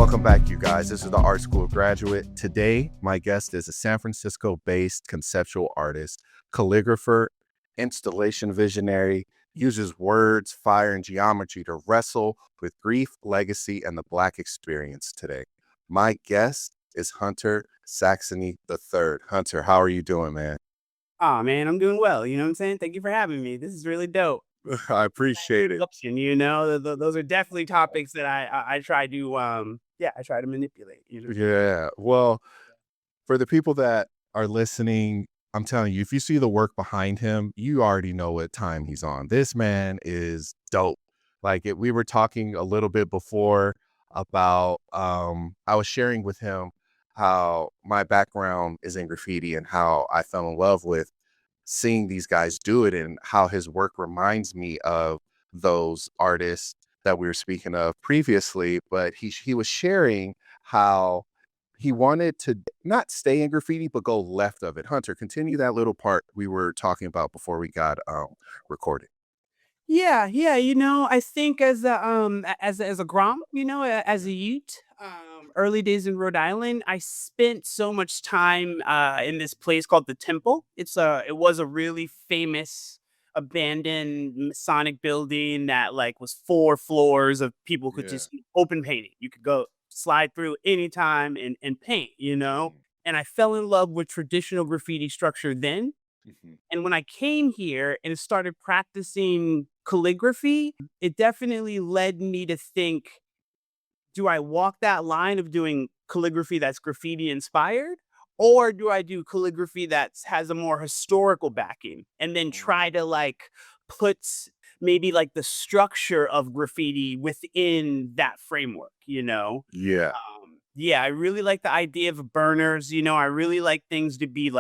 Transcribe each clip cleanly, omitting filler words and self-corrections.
Welcome back, you guys. This is the Art School Graduate. Today, my guest is a San Francisco-based conceptual artist, calligrapher, installation visionary, uses words, fire, and geometry to wrestle with grief, legacy, and the Black experience today. My guest is Hunter Saxony III. Hunter, how are you doing, man? Oh man, I'm doing well. You know what I'm saying? Thank you for having me. This is really dope. I appreciate it. Option, those are definitely topics that I try to I try to manipulate. Yeah. Well, for the people that are listening, I'm telling you, if you see the work behind him, you already know what time he's on. This man is dope. We were talking a little bit before about, I was sharing with him how my background is in graffiti and how I fell in love with seeing these guys do it and how his work reminds me of those artists that we were speaking of previously. But he was sharing how he wanted to not stay in graffiti, but go left of it. Hunter, continue that little part we were talking about before we got recorded. Yeah. I think as a Grom, as a youth, early days in Rhode Island, I spent so much time in this place called the Temple. It was a really famous abandoned Masonic building that was 4 floors of people could Yeah. just open painting. You could go slide through anytime and paint. And I fell in love with traditional graffiti structure then. Mhm. And when I came here and started practicing calligraphy, it definitely led me to think, do I walk that line of doing calligraphy that's graffiti inspired? Or do I do calligraphy that has a more historical backing and then Mm. try to put maybe the structure of graffiti within that framework? Yeah. Yeah, I really like the idea of burners. I really like things to be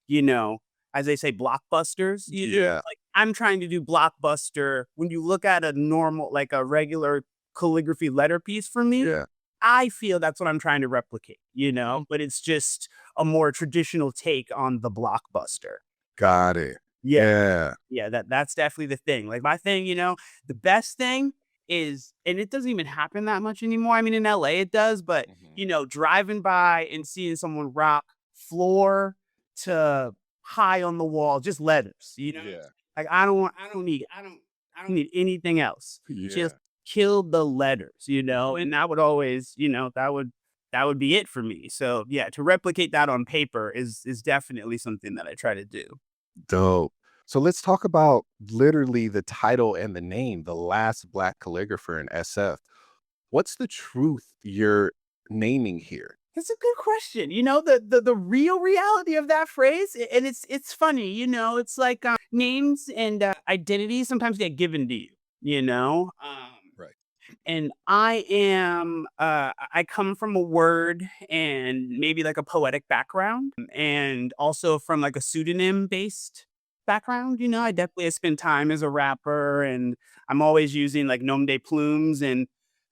you know, as they say, blockbusters. Yeah. I'm trying to do blockbuster. When you look at a normal, a regular calligraphy letter piece for me, Yeah. I feel that's what I'm trying to replicate, but it's just a more traditional take on the blockbuster. Got it. Yeah. Yeah. Yeah, that's definitely the thing. My thing, the best thing is, and it doesn't even happen that much anymore. I mean, in LA it does, but Mhm. driving by and seeing someone rock floor to high on the wall, just letters. Yeah. Like I don't need anything else. Just Yeah. kill the letters, and that would always, that would be it for me. So yeah, to replicate that on paper is definitely something that I try to do. Dope. So let's talk about literally the title and the name, the Last Black Calligrapher in SF. What's the truth you're naming here? That's a good question. The real reality of that phrase, and it's funny. It's like names and identities sometimes get given to you. You know, Right. and I come from a word and maybe a poetic background, and also from a pseudonym based background. I definitely have spent time as a rapper, and I'm always using nom de plumes. And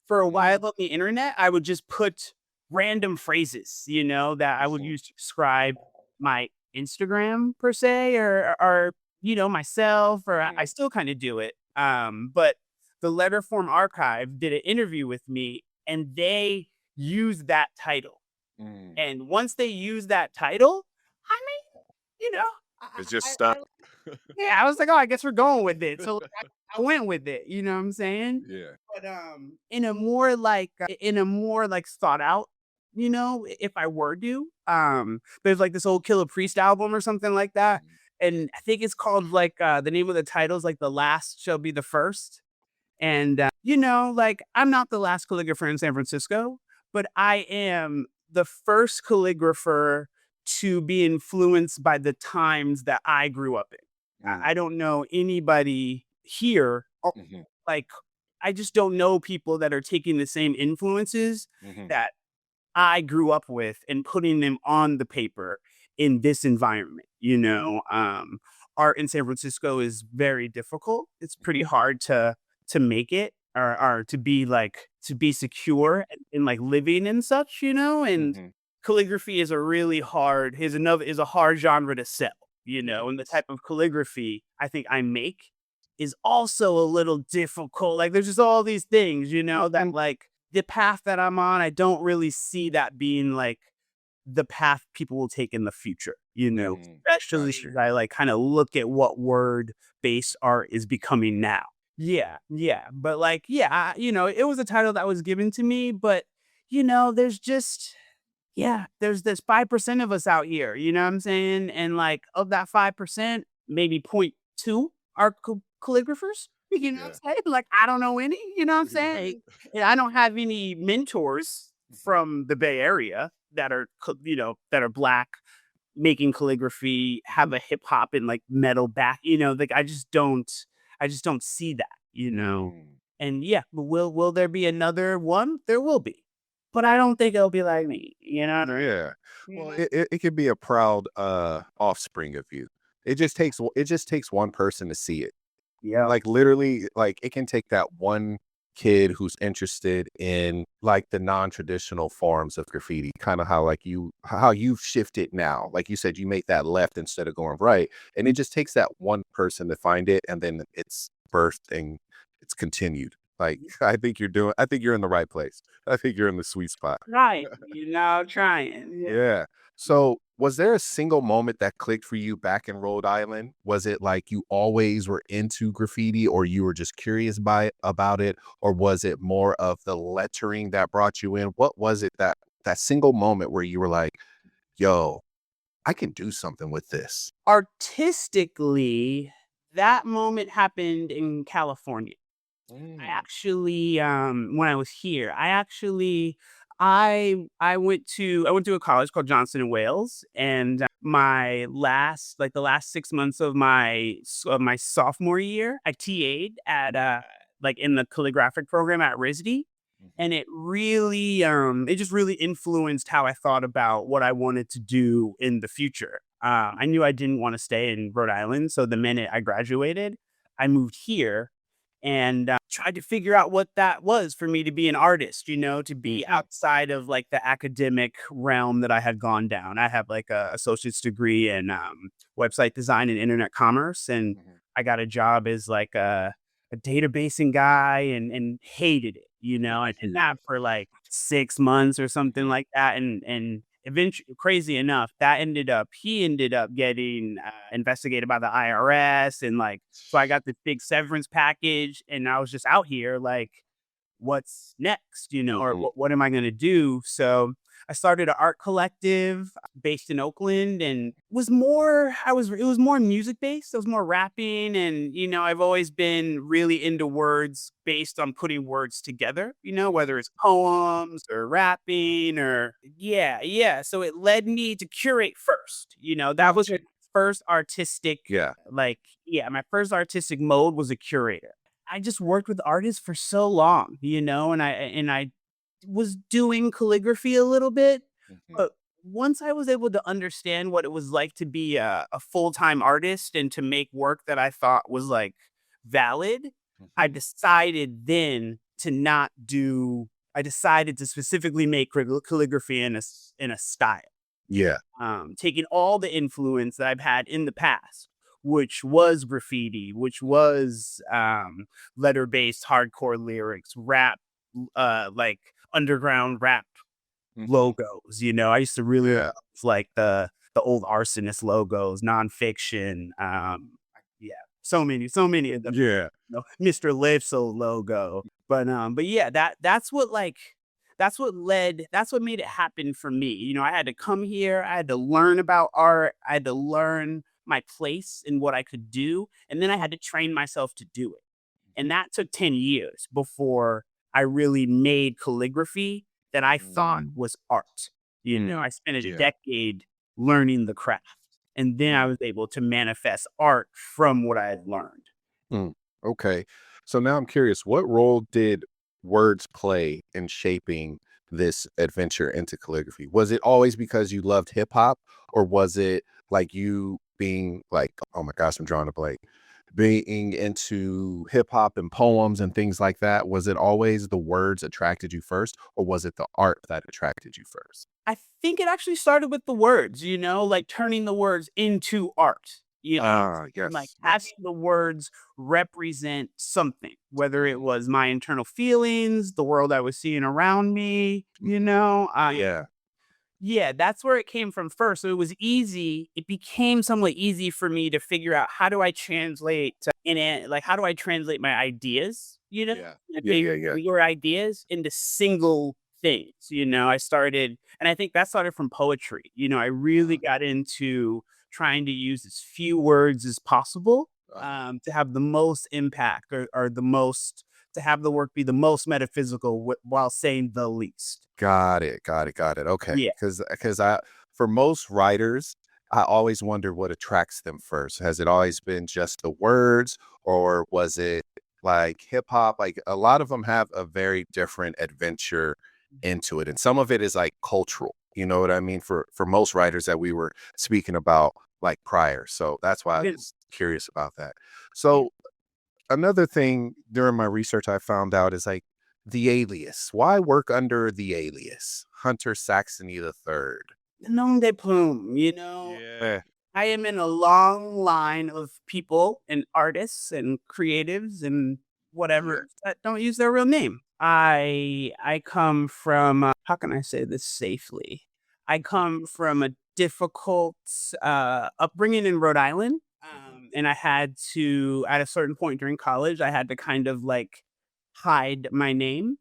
for a while Mm. on the internet, I would just put random phrases, that I would Mhm. use to describe my Instagram per se, or myself, or I Mhm. still kind of do it. But the Letterform Archive did an interview with me, and they used that title. Mm. And once they used that title, I mean, you know, It's just I stuck. yeah, I was like, oh, I guess we're going with it. So I went with it. You know what I'm saying? Yeah. But in a more thought out, if I were to, there's this old Killer Priest album or something like that. Mhm. And I think it's called the name of the title is the last shall be the first. And, I'm not the last calligrapher in San Francisco, but I am the first calligrapher to be influenced by the times that I grew up in. Mm. I don't know anybody here. Mhm. Like, I just don't know people that are taking the same influences Mhm. that I grew up with and putting them on the paper in this environment. Art in San Francisco is very difficult. It's pretty hard to make it or to be secure in living and such. And Mhm. calligraphy is a hard genre to sell. And the type of calligraphy I think I make is also a little difficult. There's just all these things, that the path that I'm on, I don't really see that being like the path people will take in the future, especially Got you. as I like kind of look at what word based art is becoming now. Yeah, yeah. But like, yeah, it was a title that was given to me, but there's just yeah, there's 5% of us out here, you know what I'm saying? And like of that 5%, maybe point 0.2 are calligraphers. You know what Yeah. I'm saying? Like I don't know any, you know what I'm saying? And I don't have any mentors from the Bay Area that are that are black making calligraphy, have a hip hop and like metal back, like I just don't see that, Mm. And yeah, but will there be another one? There will be. But I don't think it'll be like me, you know? Yeah. You Well, know? it could be a proud offspring of you. It just takes one person to see it. Yeah. Like literally, like it can take that one kid who's interested in like the non-traditional forms of graffiti, kind of how you've shifted now. Like you said, you make that left instead of going right. And it just takes that one person to find it, and then it's birthed and it's continued. Like I think you're in the right place. I think you're in the sweet spot. Right. Trying. Yeah. Yeah. So, was there a single moment that clicked for you back in Rhode Island? Was it like you always were into graffiti, or you were just curious about it, or was it more of the lettering that brought you in? What was it that single moment where you were like, "Yo, I can do something with this." Artistically, that moment happened in California. I Mm, actually, when I was here, I went to a college called Johnson and Wales, and the last 6 months of my sophomore year, I TA'd at like in the calligraphic program at RISD, mhm, and it just really influenced how I thought about what I wanted to do in the future. I knew I didn't want to stay in Rhode Island, so the minute I graduated, I moved here and tried to figure out what that was for me to be an artist, to be mhm, outside of like the academic realm that I had gone down. I have like a associate's degree in website design and internet commerce, and mhm, I got a job as like a databasing guy and hated it. I did that for like 6 months or something mhm, like that, and eventually, crazy enough, he ended up getting investigated by the IRS, and like so I got this big severance package, and I was just out here like, what's next, or mhm, what am I going to do? So I started an art collective based in Oakland, and it was more music based. It was more rapping, and I've always been really into words based on putting words together, whether mhm. it's poems or rapping or yeah, yeah. So it led me to curate first. That was Gotcha. my first artistic Yeah. like yeah, my first artistic mode was a curator. I just worked with artists for so long, and I was doing calligraphy a little bit, Mhm, but once I was able to understand what it was like to be a full-time artist and to make work that I thought was like valid, I mhm. decided then to not do I decided to specifically make calligraphy in a style, Yeah. taking all the influence that I've had in the past, which was graffiti, which was letter based hardcore lyrics, rap, like underground rap Mhm. logos. I used to really love Yeah. like the old arsonist logos, nonfiction. Yeah, so many of them. Yeah. Mr. Lipso logo. But yeah, that's what made it happen for me. I had to come here, I had to learn about art, I had to learn my place and what I could do, and then I had to train myself to do it. And that took 10 years before I really made calligraphy that I thought was art. I spent a Yeah. decade learning the craft, and then I Mm, was able to manifest art from what I had learned. mm. Okay. So now I'm curious, what role did words play in shaping this adventure into calligraphy? Was it always because you loved hip hop, or was it like you being like, oh my gosh, I'm drawing a blank, being into hip hop and poems and things like that? Was it always the words attracted you first, or was it the art that attracted you first? I think it actually started with the words, like turning the words into art. You know, Ah, and, like, yes, having yes. the words represent something, whether it was my internal feelings, the world I was seeing around me, Yeah. yeah, that's where it came from first. So it was easy. It became somewhat easy for me to figure out how do I translate like how do I translate my ideas, Yeah. my Yeah, yeah, yeah. bigger ideas into single things. I started, and I think that started from poetry. I really Uh-huh. got into trying to use as few words as possible Uh-huh. to have the most impact, or the most, to have the work be the most metaphysical while saying the least. Got it, got it, got it, okay. Yeah. Because I for most writers, I always wonder what attracts them first. Has it always been just the words, or was it, like, hip hop? Like, a lot of them have a very different adventure into it, and some of it is, like, cultural, you know what I mean? For most writers that we were speaking about, like, prior, so that's why I Good. was curious about that. Yeah. So another thing during my research I found out is like the alias. Why work under the alias? Hunter Saxony III. Nom de plume, Yeah. I am in a long line of people and artists and creatives and Yeah. whatever that don't use their real name. I come from, how can I say this safely? I come from a difficult upbringing in Rhode Island. Mhm. And I had to, at a certain point during college, I had to kind of like hide my name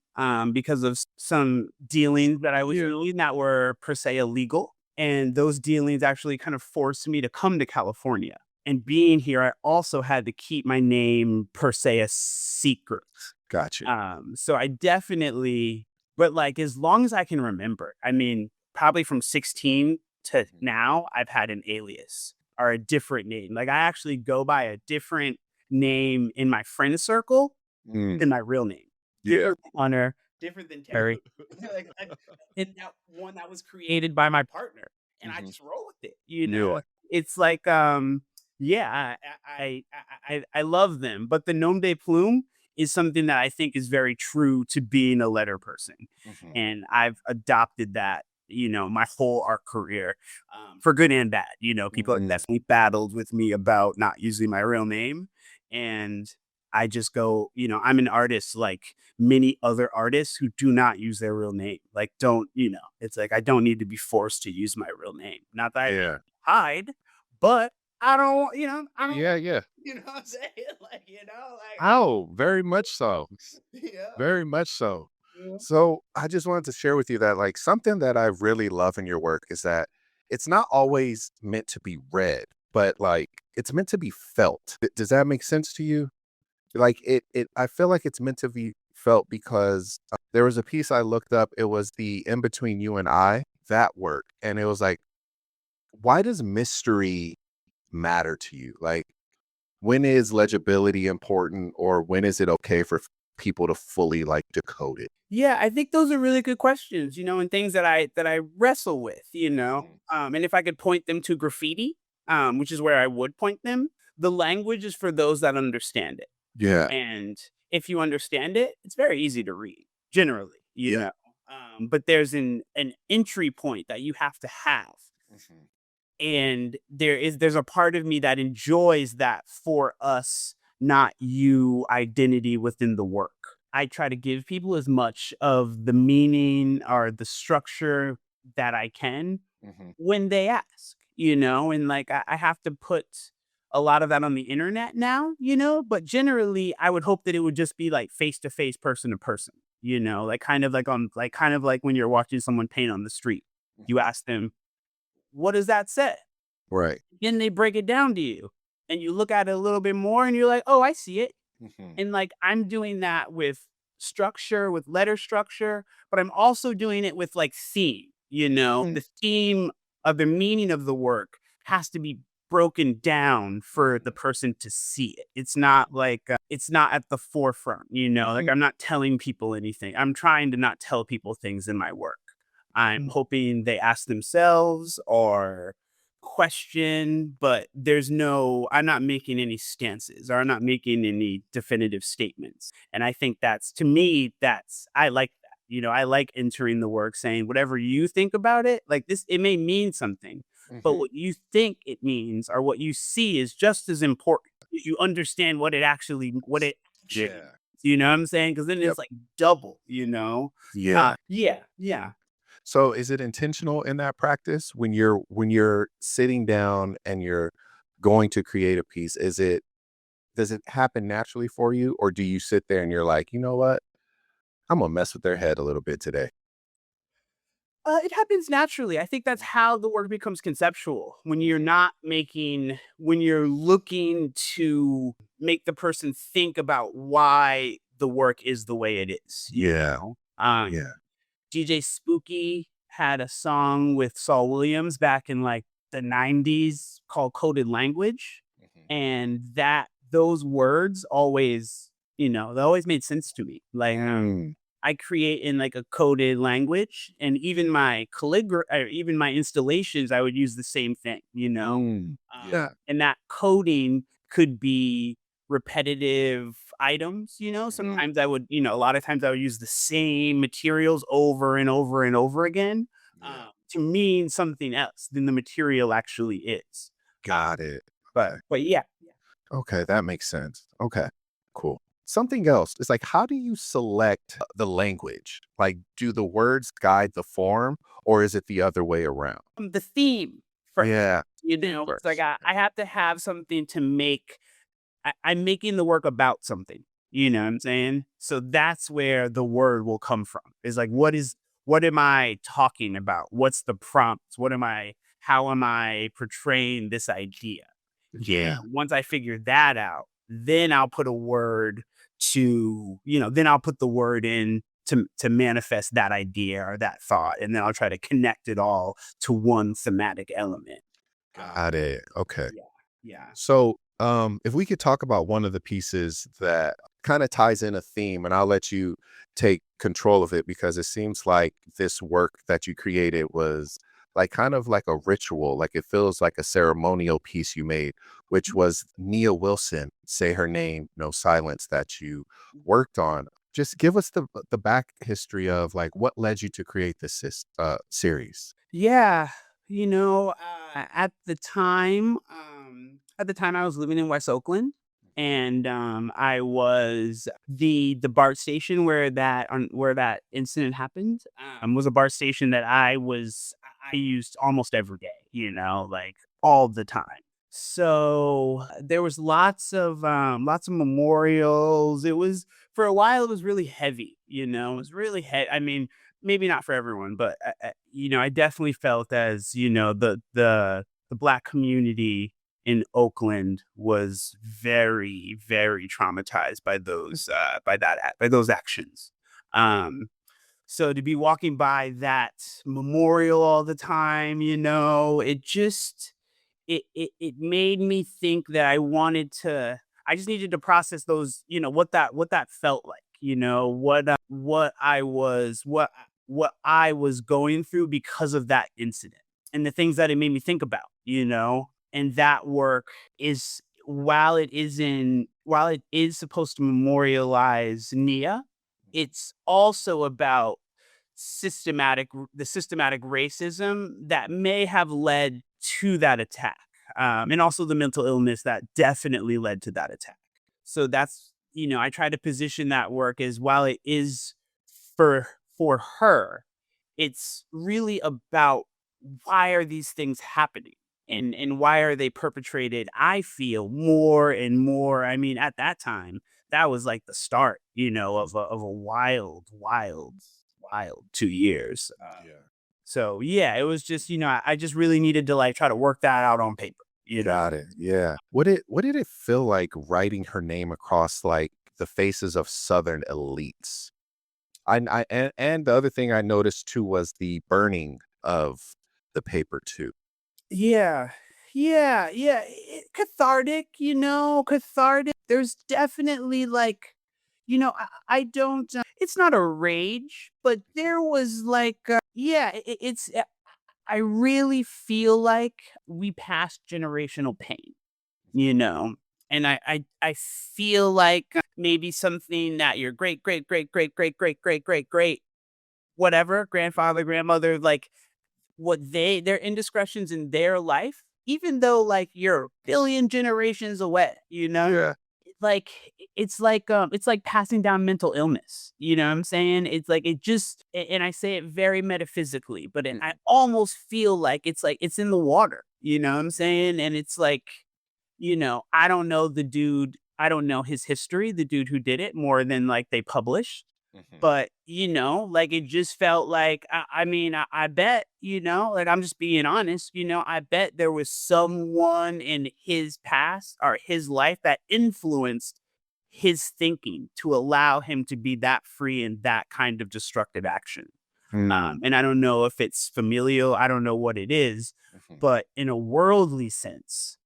because of some dealings that I was Yeah. doing that were per se illegal. And those dealings actually kind of forced me to come to California. And being here, I also had to keep my name per se a secret. Got you. So I definitely, but like as long as I can remember, I mean, probably from 16 to Mhm. now, I've had an alias or a different name. Like I actually go by a different name in my friend circle Mm, than my real name. yeah. Different than Hunter, different than Terry. Like, and that one that was created by my partner, and I Mhm. just roll with it. Yeah. It's like, yeah, I love them, but the nom de plume is something that I think is very true to being a letter person, Mhm. and I've adopted that. My whole art career, for good and bad. People have Mm, definitely battled with me about not using my real name, and I just go, I'm an artist like many other artists who do not use their real name. Like, don't, it's like I don't need to be forced to use my real name. Not that I yeah. hide, but I don't, I don't, Yeah, yeah. what I'm saying? Like, Oh, very much so. yeah. Very much so. Yeah. So I just wanted to share with you that like something that I really love in your work is that it's not always meant to be read, but like it's meant to be felt. Does that make sense to you? Like I feel like it's meant to be felt because there was a piece I looked up. It was the In Between You and I, that work. And it was like, why does mystery matter to you? Like, when is legibility important, or when is it okay for people to fully like decode it? Yeah, I think those are really good questions, and things that I wrestle with, Mhm. And if I could point them to graffiti, which is where I would point them, the language is for those that understand it. Yeah. And if you understand it, it's very easy to read, generally, Yeah. But there's an entry point that you have to have. Mhm. And there's a part of me that enjoys that for us, not you identity within the work. I try to give people as much of the meaning or the structure that I can Mhm. when they ask, and like I have to put a lot of that on the internet now, but generally I would hope that it would just be like face to face, person to person, like kind of like when you're watching someone paint on the street. You Mhm. ask them, what does that say? Right. Then they break it down to you, and you look at it a little bit more and you're like, "Oh, I see it." Mhm. And like I'm doing that with structure, with letter structure, but I'm also doing it with like theme, Mm. The theme of the meaning of the work has to be broken down for the Mhm. person to see it. It's not like it's not at the forefront, Like Mhm. I'm not telling people anything. I'm trying to not tell people things in my work. I'm hoping they ask themselves or question, but I'm not making any stances, or I'm not making any definitive statements. And I think that's, to me, I like that. I like entering the work saying whatever you think about it, like this, it may mean something, but Mhm. what you think it means or what you see is just as important. If you understand what it actually means. Yeah. You know what I'm saying? Because then Yep. it's like double, you know? Yeah. Yeah, yeah. So is it intentional in that practice when you're sitting down and you're going to create a piece? Does it happen naturally for you, or do you sit there and you're like, you know what? I'm gonna mess with their head a little bit today. It happens naturally. I think that's how the work becomes conceptual. Mhm. When you're looking to make the person think about why the work is the way it is. You Yeah. know? Yeah. DJ Spooky had a song with Saul Williams back in like the 90s called Coded Language. Mhm. And those words always, they always made sense to me. Like, Mm. I create in like a coded language, and even my even my installations, I would use the same thing, Mm. Yeah. and that coding could be repetitive items. Mhm. Sometimes a lot of times I would use the same materials over and over and over again Yeah. to mean something else than the material actually is. Got it. But Okay. but yeah, Okay, that makes sense. Okay, cool. Something else is like, how do you select the language? Like, do the words guide the form, or is it the other way around? the theme first. Yeah, It's like first. I have to have something to make. I'm making the work about something. You know what I'm saying? So that's where the word will come from. Is like, what am I talking about? What's the prompt? How am I portraying this idea? Yeah, Once I figure that out, then I'll put then I'll put the word in to manifest that idea or that thought. And then I'll try to connect it all to one thematic element. got it. Okay. Yeah. Yeah. So, if we could talk about one of the pieces that kind of ties in a theme, and I'll let you take control of it because it seems like this work that you created was like kind of like a ritual, like it feels like a ceremonial piece you made, which was Nia Wilson, Say Her Name, No Silence, that you worked on. Just give us the back history of like what led you to create this series. Yeah, at the time I was living in West Oakland, and I was the BART station where that incident happened. Was a BART station that I used almost every day. Like all the time. So there was lots of memorials. It was for a while. It was really heavy. It was really heavy. I mean, maybe not for everyone, but I definitely felt as the black community in Oakland was very, very traumatized by those actions. Um, so to be walking by that memorial all the time, it made me think that I just needed to process those, what that felt like, what I was going through because of that incident and the things that it made me think about, and that work is while it is supposed to memorialize Nia, it's also about the systematic racism that may have led to that attack, and also the mental illness that definitely led to that attack. So I try to position that work as while it is for her, it's really about why are these things happening and why are they perpetrated. I feel more and more. I mean, at that time, that was like the start, of a wild 2 years. Yeah. So yeah, it was just, I just really needed to like try to work that out on paper, Got it. Yeah. What did it feel like writing her name across like the faces of Southern elites? And the other thing I noticed too was the burning of the paper too. Yeah. Yeah, yeah. Cathartic, cathartic. There's definitely like, I don't, it's not a rage, but there was like, yeah, I really feel like we passed generational pain, you know, and I feel like maybe something that your great, great, great, great, great, great, great, great, great, whatever, grandfather, grandmother, like their indiscretions in their life, even though like you're a billion generations away, Yeah. like it's like passing down mental illness. You know what I'm saying? It's like and I say it very metaphysically, but I Mhm. almost feel like it's in the water. You know what I'm saying? And it's like, I don't know the dude. I don't know his history, the dude who did it, more than like they published. Mhm. But, like it just felt like, I mean, I bet, like I'm just being honest, I bet there was someone in his past or his life that influenced his thinking to allow him to be that free in that kind of destructive action. Mm. And I don't know if it's familial, I don't know what it is, Mhm. but in a worldly sense,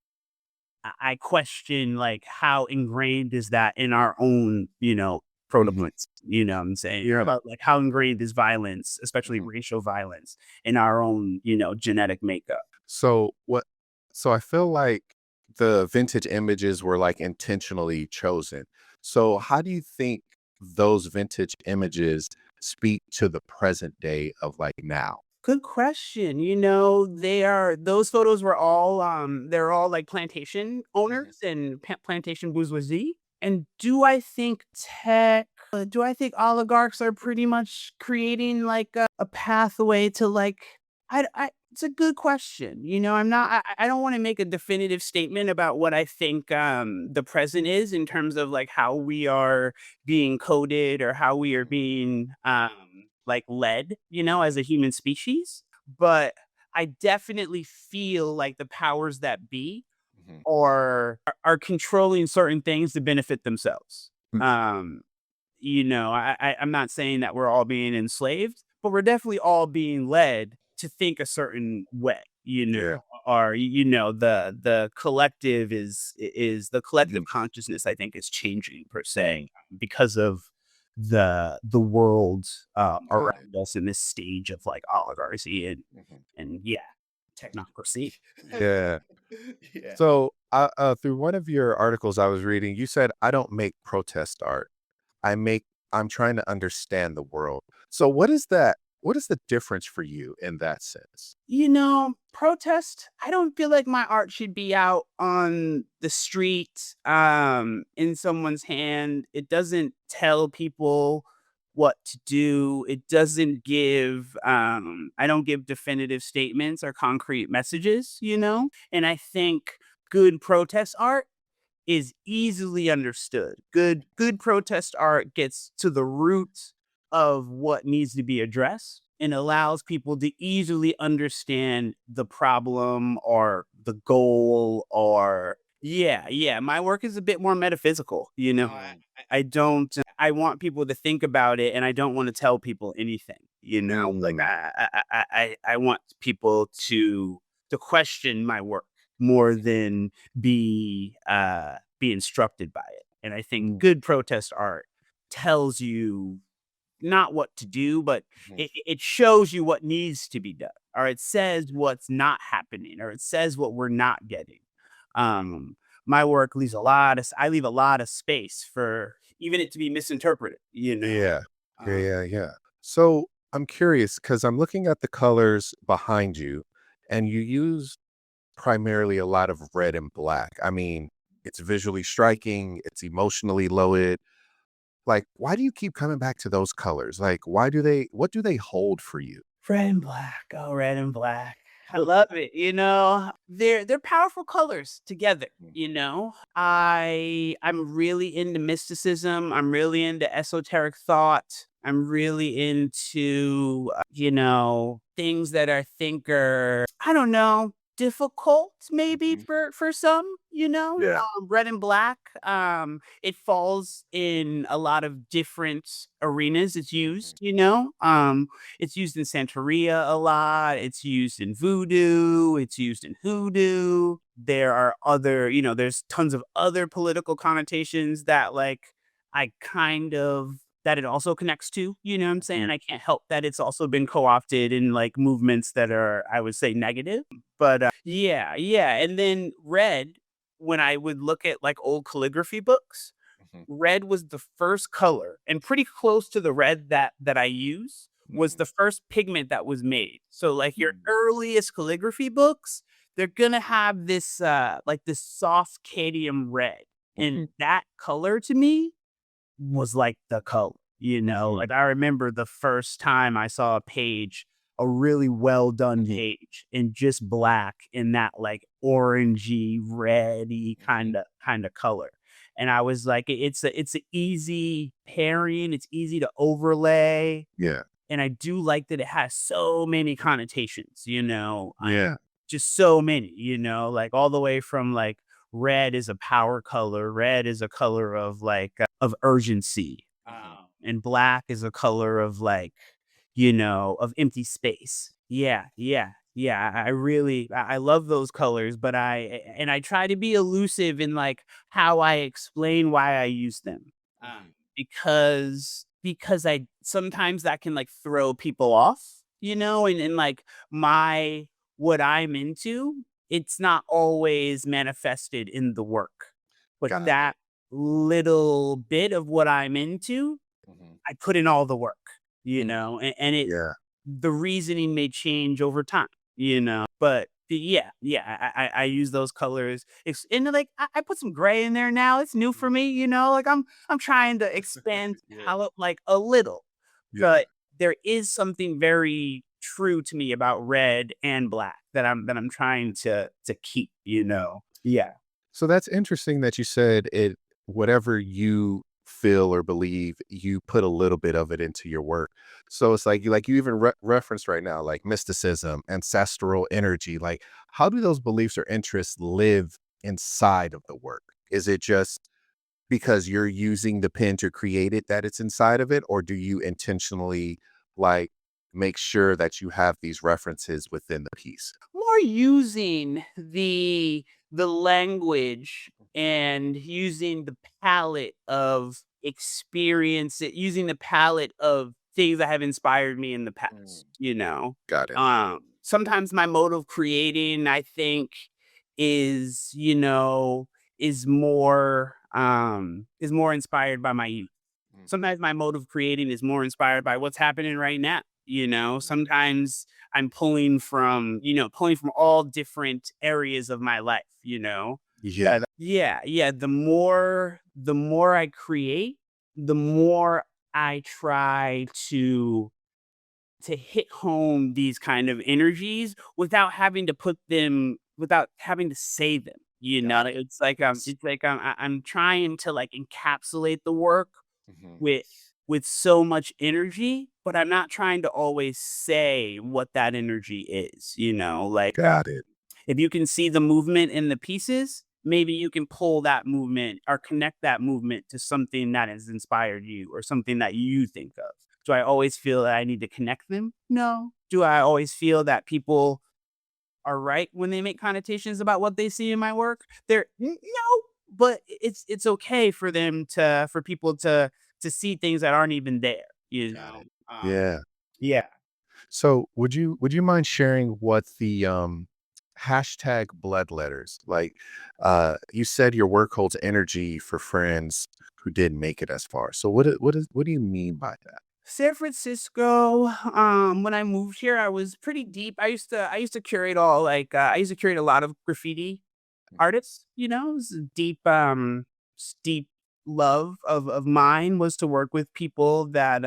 I question like how ingrained is that in our own, Mhm. protopoints. You know what I'm saying? You're about like how ingrained is violence, especially Mhm. racial violence, in our own, genetic makeup. So what so I feel like the vintage images were like intentionally chosen. So how do you think those vintage images speak to the present day of like now? Good question. Those photos were all they're all like plantation Mhm. owners and plantation bourgeoisie. And do I think oligarchs are pretty much creating like a pathway to like I it's a good question. I don't want to make a definitive statement about what I think the present is in terms of like how we are being coded or how we are Mhm. being like led, as a human species. But I definitely feel like the powers that be Mhm. are controlling certain things to benefit themselves. Mm. Um, I'm not saying that we're all being enslaved, but we're definitely all being led to think a certain way, Yeah. or the collective is the collective Mhm. consciousness, I think, is changing per se because of the world Right. around us in this stage of like oligarchy Mhm. and yeah, technocracy. Yeah. Yeah. So, through one of your articles I was reading, you said, "I don't make protest art. I make I'm trying to understand the world." So what is that? What is the difference for you in that sense? Protest, I don't feel like my art should be out on the street, in someone's hand. It doesn't tell people what to do. It doesn't I don't give definitive statements or concrete messages, And I think good protest art is easily understood. Good protest art gets to the root of what needs to be addressed and allows people to easily understand the problem or the goal or yeah, my work is a bit more metaphysical, Mm. I don't I want people to think about it and I don't want to tell people anything, like Mm. I want people to question my work more than be instructed by it. And I think Mm. good protest art tells you not what to do, but Mhm. it shows you what needs to be done, or it says what's not happening, or it says what we're not getting. Um, my work I leave a lot of space for even it to be misinterpreted, Yeah. Yeah, Um, yeah, yeah. So, I'm curious because 'cause I'm looking at the colors behind you, and you use primarily a lot of red and black. I mean, it's visually striking, it's emotionally loaded. Like, why do you keep coming back to those colors? Like, what do they hold for you? Red and black. Oh, red and black. I love it. They're powerful colors together. Mm. I'm really into mysticism. I'm really into esoteric thought. I'm really into things that I think are, I don't know, difficult maybe Mhm. for some. Yeah. Red and black. It falls in a lot of different arenas. It's Mhm. used. It's used in Santeria a lot. It's used in voodoo. It's used in hoodoo. There's tons of other political connotations that like I kind of that it also connects to, you know what I'm saying? Mhm. I can't help that it's also been co-opted in like movements that are, I would say, negative. But yeah, yeah. And then red, when I would look at like old calligraphy books, Mhm. red was the first color and pretty close to the red that I use was the first pigment that was made. So like your earliest calligraphy books, they're gonna have this like this soft cadmium red. And that color to me was like the color, like I remember the first time I saw a really well done page in just black in that like orangey, reddy kind of color. And I was like, it's an easy pairing, it's easy to overlay. Yeah. And I do like that it has so many connotations, Yeah. just so many, like all the way from like red is a power color, red is a color of like of urgency. And black is a color of like, of empty space. Yeah, yeah, yeah. I love those colors, but I try to be elusive in like how I explain why I use them. Because I sometimes that can like throw people off, and like my what I'm into, it's not always manifested in the work. But Got it. that little bit of what I'm into, I put in all the work, and it Yeah. the reasoning may change over time, but I use those colors. And like I put some gray in there now. It's new for me, like I'm trying to expand palette like a little, Yeah. but there is something very true to me about red and black that I'm trying to keep, Yeah. So that's interesting that you said it, whatever you feel or believe, you put a little bit of it into your work. So it's like you even referenced right now, like mysticism, ancestral energy. Like, how do those beliefs or interests live inside of the work? Is it just because you're using the pen to create it that it's inside of it? Or do you intentionally like make sure that you have these references within the piece? More using the language and using the palette of experience, using the palette of things that have inspired me in the past, Got it. Sometimes my mode of creating, I think, is, is more inspired by my youth. Sometimes my mode of creating is more inspired by what's happening right now. Sometimes I'm pulling from all different areas of my life, Yeah. Yeah. The more I create, the more I try to hit home these kind of energies without having to say them. I'm trying to like encapsulate the work with so much energy, but I'm not trying to always say what that energy is, like Got it. if you can see the movement in the pieces, maybe you can pull that movement or connect that movement to something that has inspired you or something that you think of. Do I always feel that I need to connect them? No. Do I always feel that people are right when they make connotations about what they see in my work? No, but it's okay for people to see things that aren't even there, Yeah. Yeah. So would you mind sharing what the hashtag blood letters, like you said your work holds energy for friends who didn't make it as far. So what do you mean by that? San Francisco, when I moved here, I was pretty deep. I used to curate I used to curate a lot of graffiti artists, it was a deep love of mine was to work with people that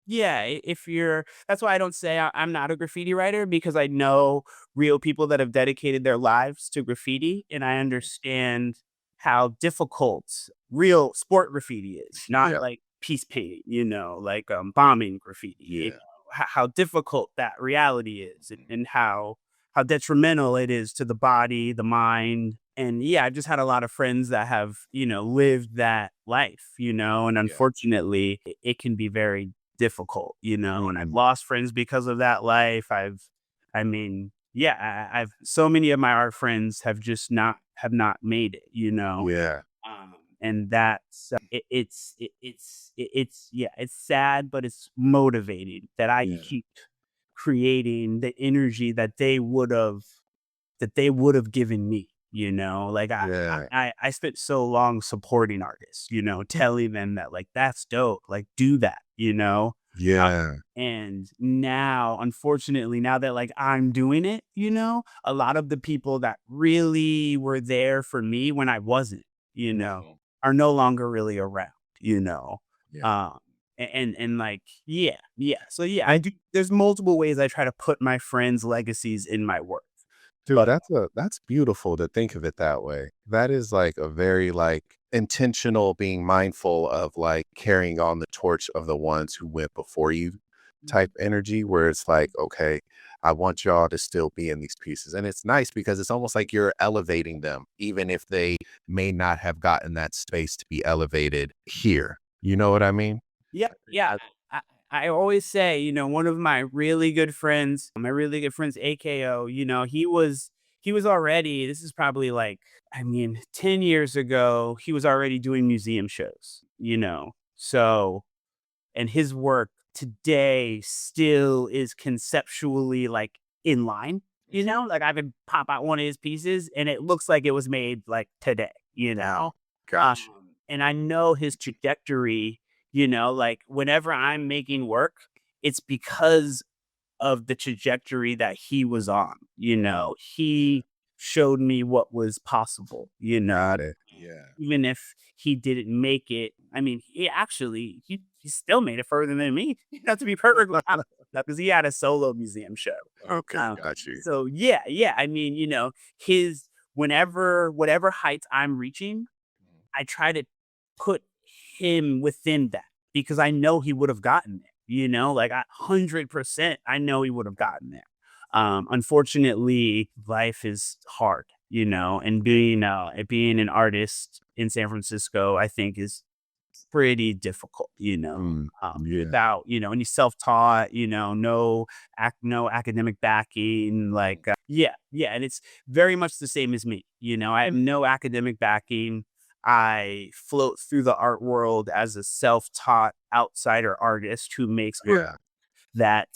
yeah, if you're that's why I don't say I'm not a graffiti writer, because I know real people that have dedicated their lives to graffiti, and I understand how difficult real sport graffiti is, not Yeah. like peace painting, like bombing graffiti, Yeah. how difficult that reality is, and how detrimental it is to the body, the mind. And yeah, I've just had a lot of friends that have, lived that life, and Yeah. unfortunately it can be very difficult, and I've lost friends because of that life. I've so many of my art friends have not made it, Yeah. and that's it's sad, but it's motivating that I Yeah. keep creating the energy that they would have given me. Like Yeah. I spent so long supporting artists, telling them that like that's dope, like do that. Yeah. And now, unfortunately, now that like I'm doing it, a lot of the people that really were there for me when I wasn't, Mhm. are no longer really around, you know. Yeah. Um and like yeah. So yeah, I do there's multiple ways I try to put my friends' legacies in my work. Dude, But that's beautiful to think of it that way. That is like a very like intentional being mindful of like carrying on the torch of the ones who went before you type energy where it's like, okay, I want y'all to still be in these pieces. And it's nice because it's almost like you're elevating them, even if they may not have gotten that space to be elevated here. You know what I mean? yeah, I think yeah. that I always say, one of my really good friends, AKO, he was already, this is probably like, I mean, 10 years ago, he was already doing museum shows. So, and his work today still is conceptually like in line, Mhm. like I could pop out one of his pieces and it looks like it was made like today. Gotcha. And I know his trajectory, like whenever I'm making work, it's because of the trajectory that he was on. He showed me what was possible. Got it. Yeah. Even if he didn't make it, I mean, he still made it further than me. To be perfectly honest, because he had a solo museum show. Okay, got you. So yeah, yeah. I mean, his whatever heights I'm reaching, I try to put him within that because I know he would have gotten there. Like 100%, I know he would have gotten there. Unfortunately, life is hard, and being an artist in San Francisco, I think is pretty difficult, Yeah. without, any self-taught, no academic backing, like, yeah, yeah. And it's very much the same as me. I have no academic backing. I float through the art world as a self-taught outsider artist who makes art Yeah. that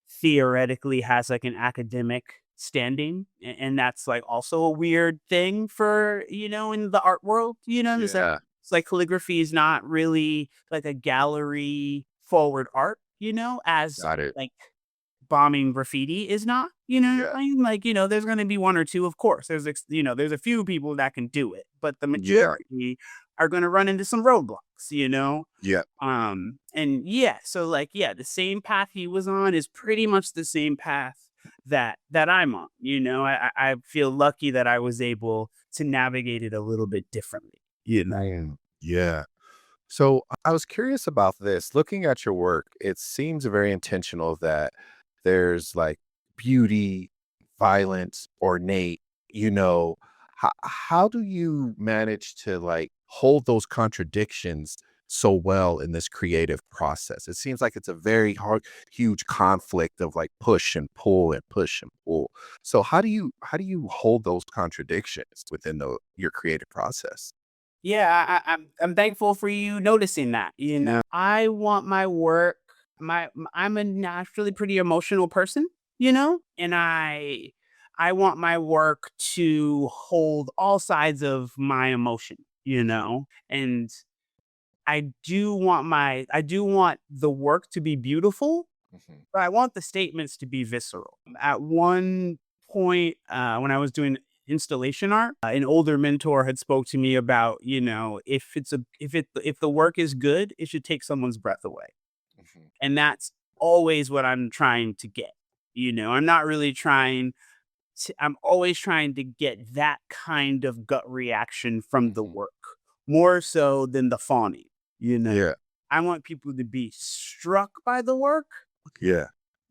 theoretically has like an academic standing. And that's like also a weird thing for, in the art world, Yeah. it's like calligraphy is not really like a gallery forward art, as Got it. like bombing graffiti is not, Yeah. I mean, like, there's going to be one or two, of course. There's a few people that can do it, but the Yeah. majority are going to run into some roadblocks. Yeah. And yeah, so like, yeah, the same path he was on is pretty much the same path that I'm on. I feel lucky that I was able to navigate it a little bit differently. Yeah. So I was curious about this. Looking at your work, it seems very intentional that there's like beauty, violence, ornate, you know. How do you manage to like hold those contradictions so well in this creative process? It seems like it's a very hard, huge conflict of like push and pull and push and pull. So how do you hold those contradictions within your creative process? Yeah, I'm thankful for you noticing that. I want my work. I'm a naturally pretty emotional person, and I want my work to hold all sides of my emotion. And I do want the work to be beautiful, Mhm. but I want the statements to be visceral. At one point, when I was doing installation art, an older mentor had spoke to me about, if the work is good, it should take someone's breath away, Mhm. and that's always what I'm trying to get. I'm not really trying I'm always trying to get that kind of gut reaction from the Mhm. work, more so than the fawning. You know, Yeah. I want people to be struck by the work Yeah.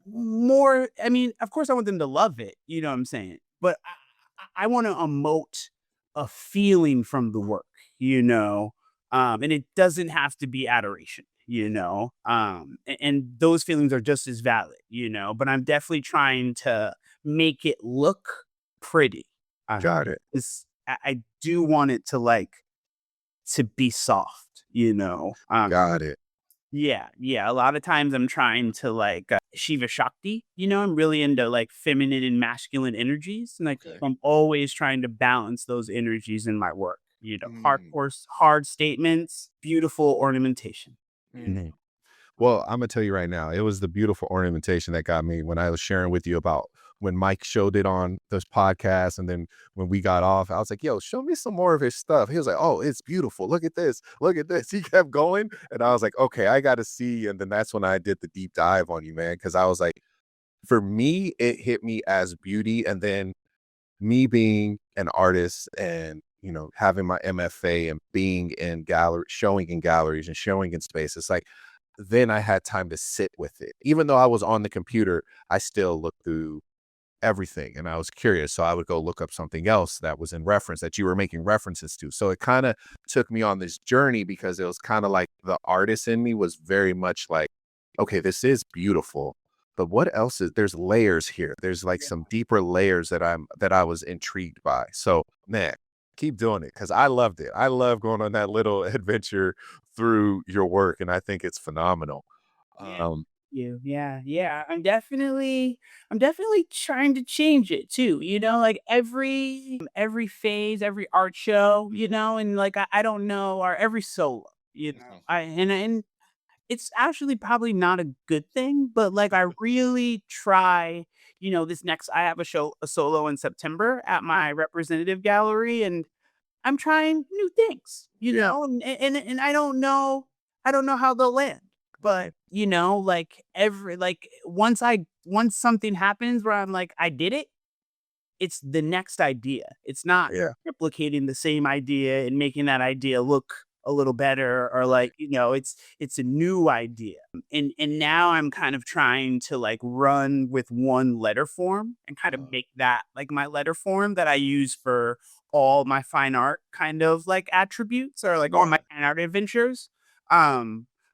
more. I mean, of course, I want them to love it. You know what I'm saying? But I want to emote a feeling from the work. And it doesn't have to be adoration. And those feelings are just as valid. But I'm definitely trying to make it look pretty. Got it. I do want it to be soft. Got it. Yeah, yeah. A lot of times I'm trying to Shiva Shakti, I'm really into like feminine and masculine energies. And like Okay. I'm always trying to balance those energies in my work. Mm. Hard statements, beautiful ornamentation. Mm. Well, Imma tell you right now, it was the beautiful ornamentation that got me when I was sharing with you about when Mike showed it on this podcast, and then when we got off, I was like, "Yo, show me some more of his stuff." He was like, "Oh, it's beautiful. Look at this. Look at this." He kept going, and I was like, "Okay, I gotta see," and then that's when I did the deep dive on you, man, because I was like, for me, it hit me as beauty, and then me being an artist and, having my MFA and being in gallery showing in galleries and showing in spaces, like, then I had time to sit with it. Even though I was on the computer, I still looked through everything and I was curious. So I would go look up something else that was in reference that you were making references to. So it kind of took me on this journey because it was kind of like the artist in me was very much like, okay, this is beautiful. But what else is there's layers here. There's like some deeper layers that I was intrigued by. So man, keep doing it because I loved it. I love going on that little adventure through your work, and I think it's phenomenal. Yeah. Um, Yeah. I'm definitely trying to change it too. Like every phase, every art show, and like I don't know, or every solo, Mhm. and it's actually probably not a good thing, but like I really try, this next I have a solo in September at my representative gallery, and I'm trying new things, Yeah. and I don't know how they'll land. But, like once something happens where I'm like, I did it, it's the next idea. It's not Yeah. replicating the same idea and making that idea look a little better, or like, it's a new idea. And now I'm kind of trying to like run with one letter form and kind of make that like my letter form that I use for all my fine art kind of like attributes, or like all my Yeah. fine art adventures.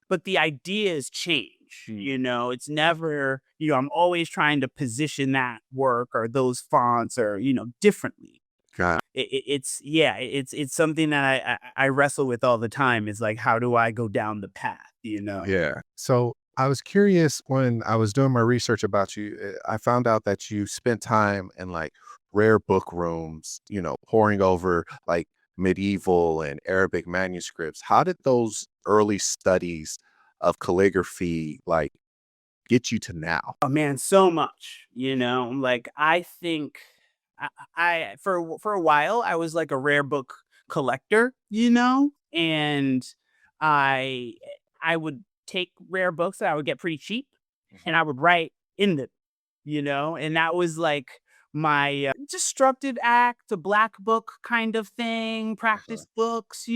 But the ideas change. Mm. It's never, I'm always trying to position that work or those fonts or, differently. Got It's something that I wrestle with all the time is like, how do I go down the path? Yeah. So I was curious when I was doing my research about you. I found out that you spent time in like rare book rooms, poring over like medieval and Arabic manuscripts. How did those early studies of calligraphy like get you to now? Oh man, so much, like I think for a while I was like a rare book collector, and I I would take rare books that I would get pretty cheap, and Mhm. I would write in them, and that was like my destructive act, a black book kind of thing, Uh-huh. practice books,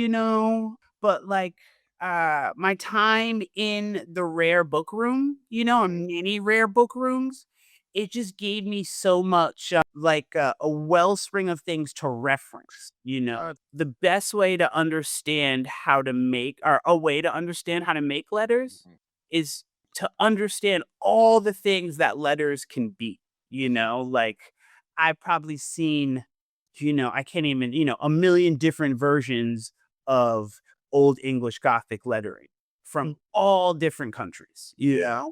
but like my time in the rare book room, Mhm. and many rare book rooms, it just gave me so much like a wellspring of things to reference. Uh, The best way to understand how to make, or a way to understand how to make letters, mhm. is to understand all the things that letters can be. Like I've probably seen, I can't even, a million different versions of Old English Gothic lettering from all different countries, Yeah.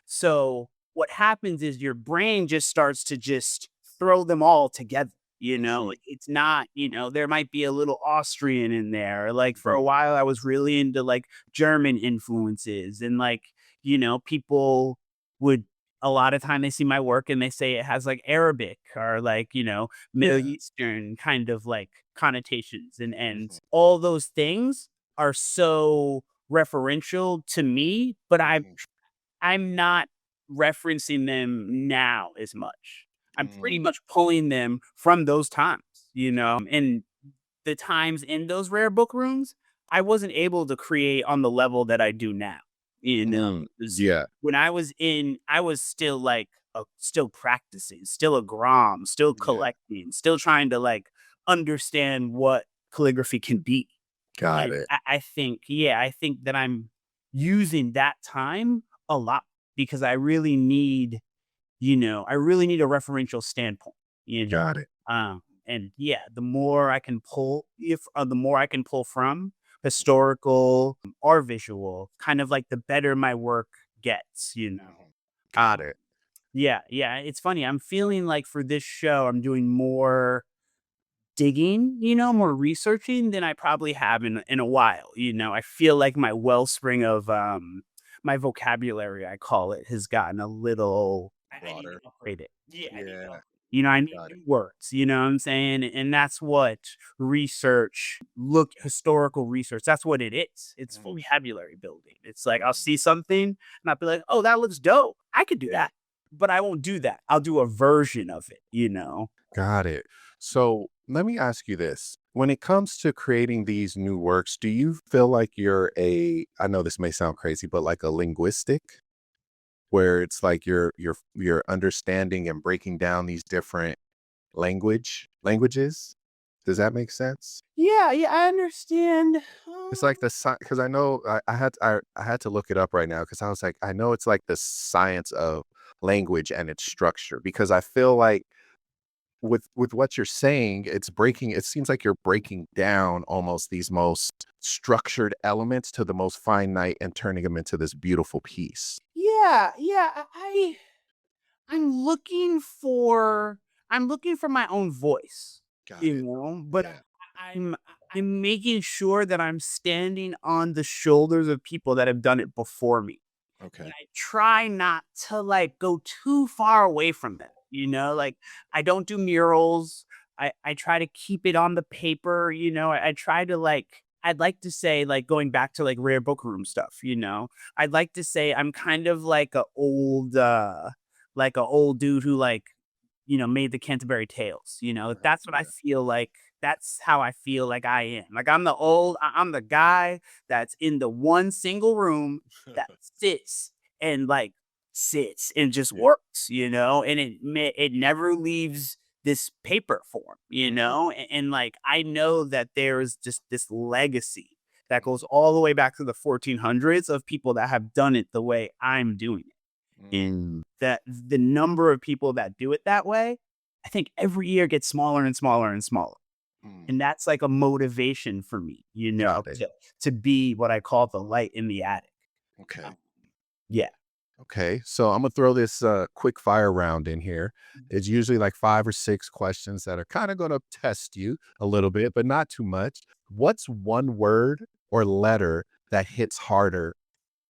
So what happens is your brain just starts to just throw them all together. Mhm. It's not, there might be a little Austrian in there. Like for a Mhm. while, I was really into like German influences, and like, people would a lot of time they see my work and they say it has like Arabic or like, Middle Yeah. Eastern kind of like connotations, and Mhm. all those things are so referential to me, but Mhm. I'm not referencing them now as much. I'm pretty Mm. much pulling them from those times, and the times in those rare book rooms, I wasn't able to create on the level that I do now. Mm. 'Cause Yeah. when I was still like still practicing, still a grom, still Yeah. collecting, still trying to like understand what calligraphy can be. Got And it. I think that I'm using that time a lot because I really need a referential standpoint, you know. Got it. And yeah, the more I can pull from historical or visual, kind of like the better my work gets. Mhm. Got it. Yeah. It's funny. I'm feeling like for this show, I'm doing more digging, more researching than I probably have in a while. I feel like my wellspring of my vocabulary, I call it, has gotten a little I need to Broader. upgrade it. Yeah, I need to Yeah. upgrade. You know, I need Got it. new words, you know what I'm saying? And that's what research, look, historical research, that's what it is. It's Mm, vocabulary building. It's like I'll mm, see something and I'll be like, oh, that looks dope. I could do yeah. that. But I won't do that. I'll do a version of it, you know? Got it. So let me ask you this. When it comes to creating these new works, do you feel like you're I know this may sound crazy, but like a linguistic, where it's like you're understanding and breaking down these different languages? Does that make sense? Yeah, yeah, I understand. It's like the because I know I had to look it up right now because I was like, I know it's like the science of language and its structure because I feel like with what you're saying, it seems like you're breaking down almost these most structured elements to the most finite and turning them into this beautiful piece. Yeah, yeah, I'm looking for I'm looking for my own voice, Got you it. know, but Yeah. I'm I'm making sure that I'm standing on the shoulders of people that have done it before me. And Okay. I try not to like go too far away from them, you know, like I don't do murals. I try to keep it on the paper, you know. I try to like I'd like to say like going back to like rare book room stuff, you know. I'd like to say I'm kind of like a old dude who like, you know, made the Canterbury Tales, you know. That's what I Yeah. feel like that's how I feel like I am. Like I'm the guy that's in the one single room that sits and just Yeah. works, you know, and it never leaves this paper form, you Mhm, know, and like I know that there's just this legacy that mhm, goes all the way back to the 1400s of people that have done it the way I'm doing it. mm, And that the number of people that do it that way, I think every year gets smaller and smaller and smaller. mm. And that's like a motivation for me, you know, Got it. to be what I call the light in the attic. Okay. Um, yeah. Okay. So I'm gonna throw this quick fire round in here. It's usually like 5 or 6 questions that are kind of gonna test you a little bit, but not too much. What's one word or letter that hits harder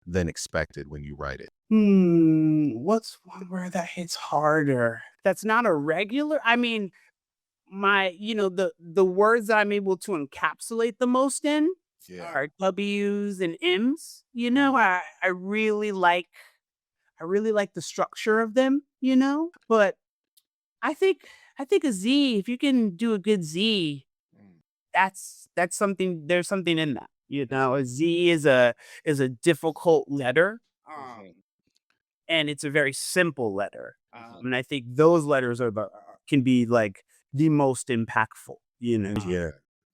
than expected when you write it? What's one word that hits harder? That's not a regular. I mean, you know, the words that I'm able to encapsulate the most in Yeah. are W's and M's. You know, Mm, I really like the structure of them, you know, but I think I think a Z, if you can do a good Z, mm, that's something there's something in that. You mm, know, a Z is a difficult letter. mhm, And it's a very simple letter. mhm. And I think those letters can be like the most impactful, you know. Yeah.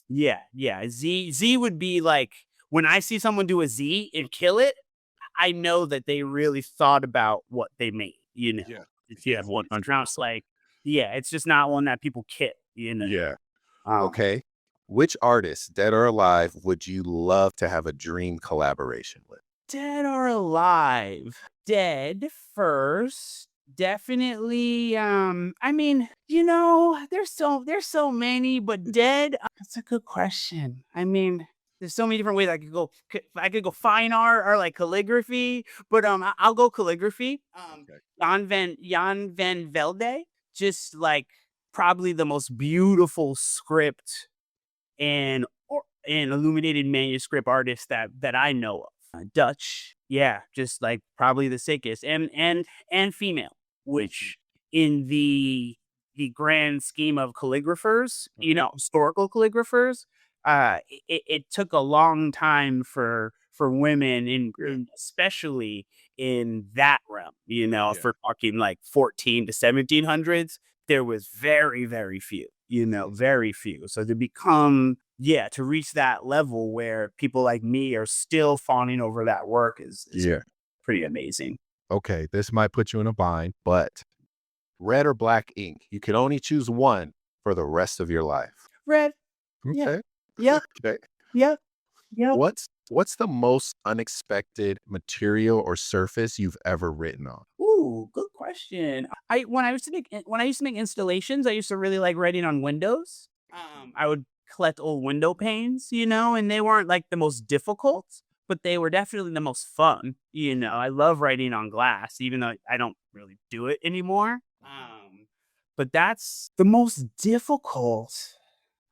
Yeah, yeah. Z would be like when I see someone do a Z and kill it, I know that they really thought about what they made, you know. Yeah. If you Yeah. have one on it's like, yeah, it's just not one that people kill, you know. Yeah. Um, Okay. Which artist, dead or alive, would you love to have a dream collaboration with? Dead or alive? Dead first. Definitely, I mean, you know, there's so many, but dead, that's a good question. I mean, there's so many different ways I could go. I could go fine art or like calligraphy, but I'll go calligraphy. Okay. Jan van Velde, just like probably the most beautiful script and illuminated manuscript artist that I know of. Dutch, yeah, just like probably the sickest, and female, Mhm, which in the grand scheme of calligraphers, you mhm. know, historical calligraphers, it took a long time for women, Yeah. especially in that realm. You know, if Yeah. we're talking like 14 to 1700s, there was very few. You know, Mhm. very few. So to become yeah, to reach that level where people like me are still fawning over that work is Yeah. pretty amazing. Okay. This might put you in a bind, but red or black ink, you can only choose one for the rest of your life. Red. Yeah. Okay. Yep. Okay. Yep. Yep. What's the most unexpected material or surface you've ever written on? Ooh, good question. I when I used to make installations, I used to really like writing on windows. Mhm. I would collect old window panes, you know, and they weren't like the most difficult, but they were definitely the most fun. I love writing on glass, even though I don't really do it anymore. But that's the most difficult.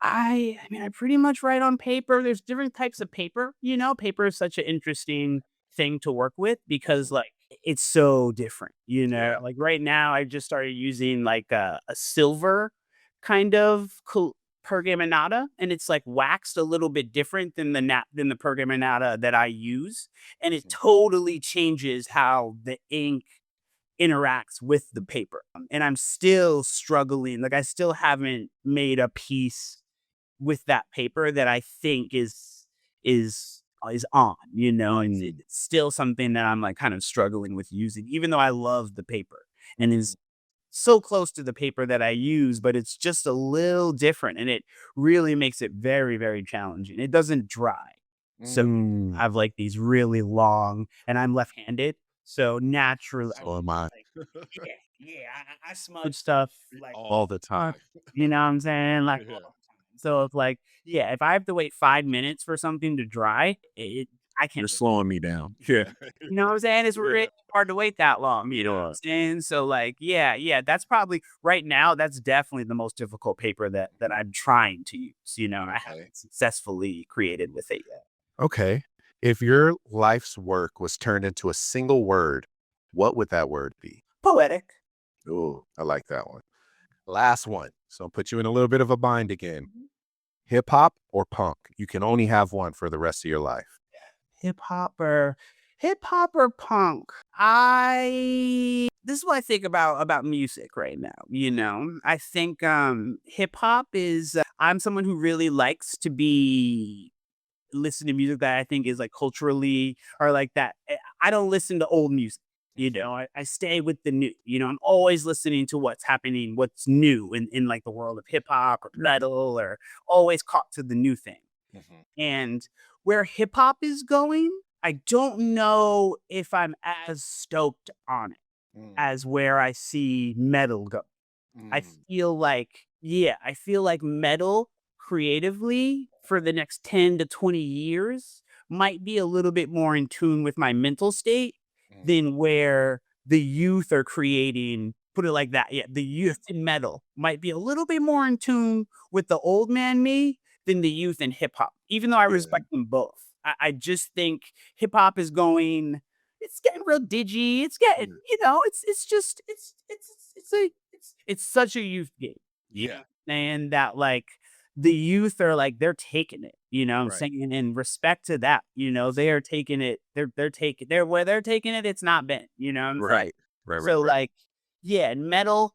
I mean, I pretty much write on paper. There's different types of paper. Paper is such an interesting thing to work with because like it's so different. Yeah. Like right now, I just started using like a silver kind of pergaminata, and it's like waxed a little bit different than the pergaminata that I use, and it Mhm. totally changes how the ink interacts with the paper. And I'm still struggling. Like I still haven't made a piece with that paper that I think is on, and Mm. it's still something that I'm like kind of struggling with using, even though I love the paper and Mm. is so close to the paper that I use, but it's just a little different and it really makes it very, very challenging. It doesn't dry. So I Mm. have like these really long, and I'm left-handed. So naturally, I So mean, am I. like, yeah, yeah, I smudge stuff like All the time. you know what I'm saying? Like all Yeah. the time. So it's like, yeah, if I have to wait 5 minutes for something to dry, I can't You're wait. slowing me down. Yeah. You know what I'm saying? It's Yeah. really hard to wait that long. You know what I'm Yeah. saying? So like, yeah, yeah, that's probably right now. That's definitely the most difficult paper that I'm trying to use. I Okay. haven't successfully created with it yet. Okay. If your life's work was turned into a single word, what would that word be? Poetic. Ooh, I like that one. Last one. So I'll put you in a little bit of a bind again. Hip hop or punk? You can only have one for the rest of your life. Hip hop or punk. I This is what I think about music right now. I think hip hop is I'm someone who really likes to be listen to music that I think is like culturally or like that. I don't listen to old music. I stay with the new. I'm always listening to what's happening, what's new in like the world of hip hop or metal, or always caught to the new thing. Mhm. And where hip hop is going, I don't know if I'm as stoked on it Mm. as where I see metal go. I Mm. feel like, yeah, I feel like metal creatively for the next 10 to 20 years might be a little bit more in tune with my mental state Mm. than where the youth are creating. Put it like that. Yeah, the youth in metal might be a little bit more in tune with the old man me than the youth in hip hop, even though I Yeah. respect them both. I just think hip hop is going, it's getting real digi. It's getting, Yeah. it's just, it's such a youth game, Yeah. and that like the youth are like they're taking it. I'm Right. saying, and respect to that. They are taking it. They're taking they're where they're taking it. It's not been. What I'm saying. Right. Right. So Right. like, yeah, and metal,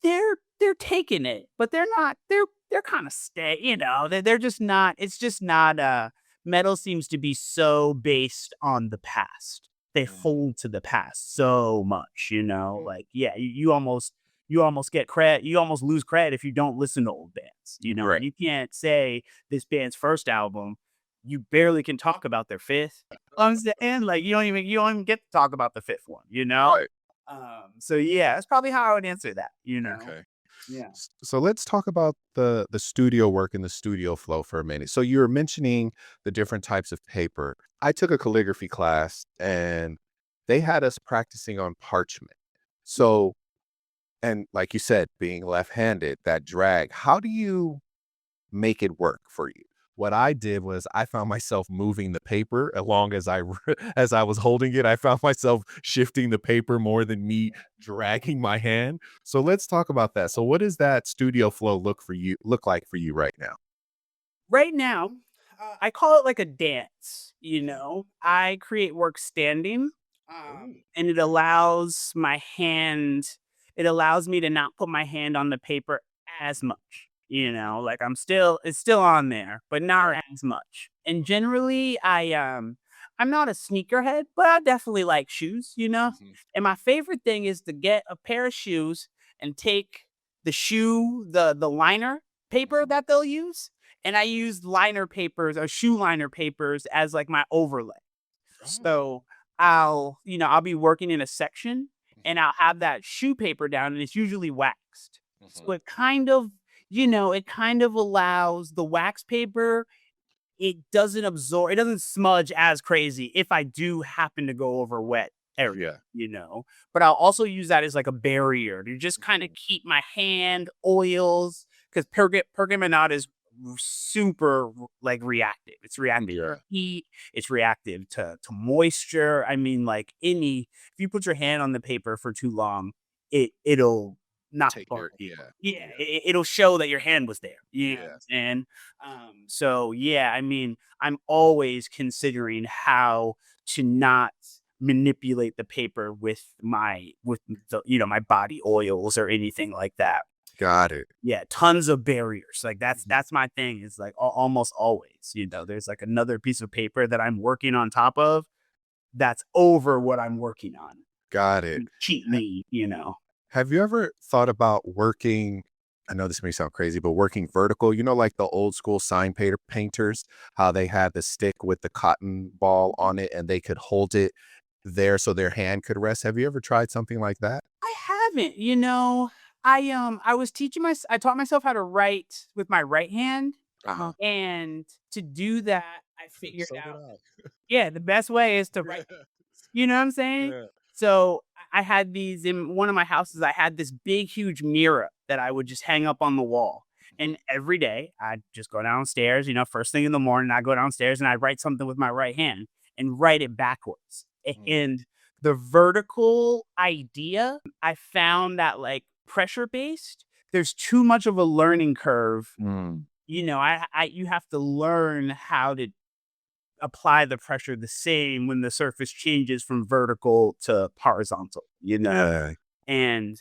they're taking it, but they're not. They're kind of stay. They're just not. It's just not. Metal seems to be so based on the past. They Mm. hold to the past so much. Mm. Like yeah, you almost get credit. You almost lose credit if you don't listen to old bands. Right. You can't say this band's first album. You barely can talk about their fifth. I'm saying like you don't even get to talk about the fifth one. Right. So yeah, that's probably how I would answer that. Okay. Yeah. So let's talk about the studio work and the studio flow for a minute. So you were mentioning the different types of paper. I took a calligraphy class and they had us practicing on parchment. So, and like you said, being left-handed, that drag, how do you make it work for you? What I did was I found myself moving the paper along as as I was holding it. I found myself shifting the paper more than me dragging my hand. So let's talk about that. So what does that studio flow look like for you right now? Right now, I call it like a dance. I create work standing, Oh, and it allows me to not put my hand on the paper as much. Like it's still on there, but not right. as much. And generally, I'm not a sneakerhead, but I definitely like shoes. Mhm. And my favorite thing is to get a pair of shoes and take the liner paper Mhm. that they'll use, and I use liner papers or shoe liner papers as like my overlay. Oh. So I'll be working in a section and Mhm. I'll have that shoe paper down and it's usually waxed. So Mhm. it kind of allows the wax paper it doesn't absorb, it doesn't smudge as crazy if I do happen to go over wet area, Yeah. you know? But I'll also use that as like a barrier to just kind of keep my hand oils, because pergamonate is super like reactive. It's reactive to Yeah. heat, it's reactive to moisture. I mean, like any, if you put your hand on the paper for too long, it'll not Take burn your the paper. yeah. Yeah, Yeah. it'll show that your hand was there. You know what Yeah. I'm saying? So yeah, I mean, I'm always considering how to not manipulate the paper with the, my body oils or anything like that. Got it. Yeah, tons of barriers. Like Mhm. that's my thing. Is like almost always, there's like another piece of paper that I'm working on top of that's over what I'm working on. Got it. Cheat me. Have you ever thought about working? I know this may sound crazy, but working vertical, like the old school sign painters, how they had the stick with the cotton ball on it and they could hold it there so their hand could rest. Have you ever tried something like that? I haven't, I taught myself how to write with my right hand, Uh-huh. and to do that, I figured So did out, I. yeah, the best way is to write. You know what I'm saying? Yeah. So I had these in one of my houses. I had this big, huge mirror that I would just hang up on the wall. And every day I'd just go downstairs, first thing in the morning, I'd go downstairs and I'd write something with my right hand and write it backwards. Mhm. And the vertical idea, I found that like pressure based, there's too much of a learning curve. Mm. You have to learn how to apply the pressure the same when the surface changes from vertical to horizontal. Yeah. And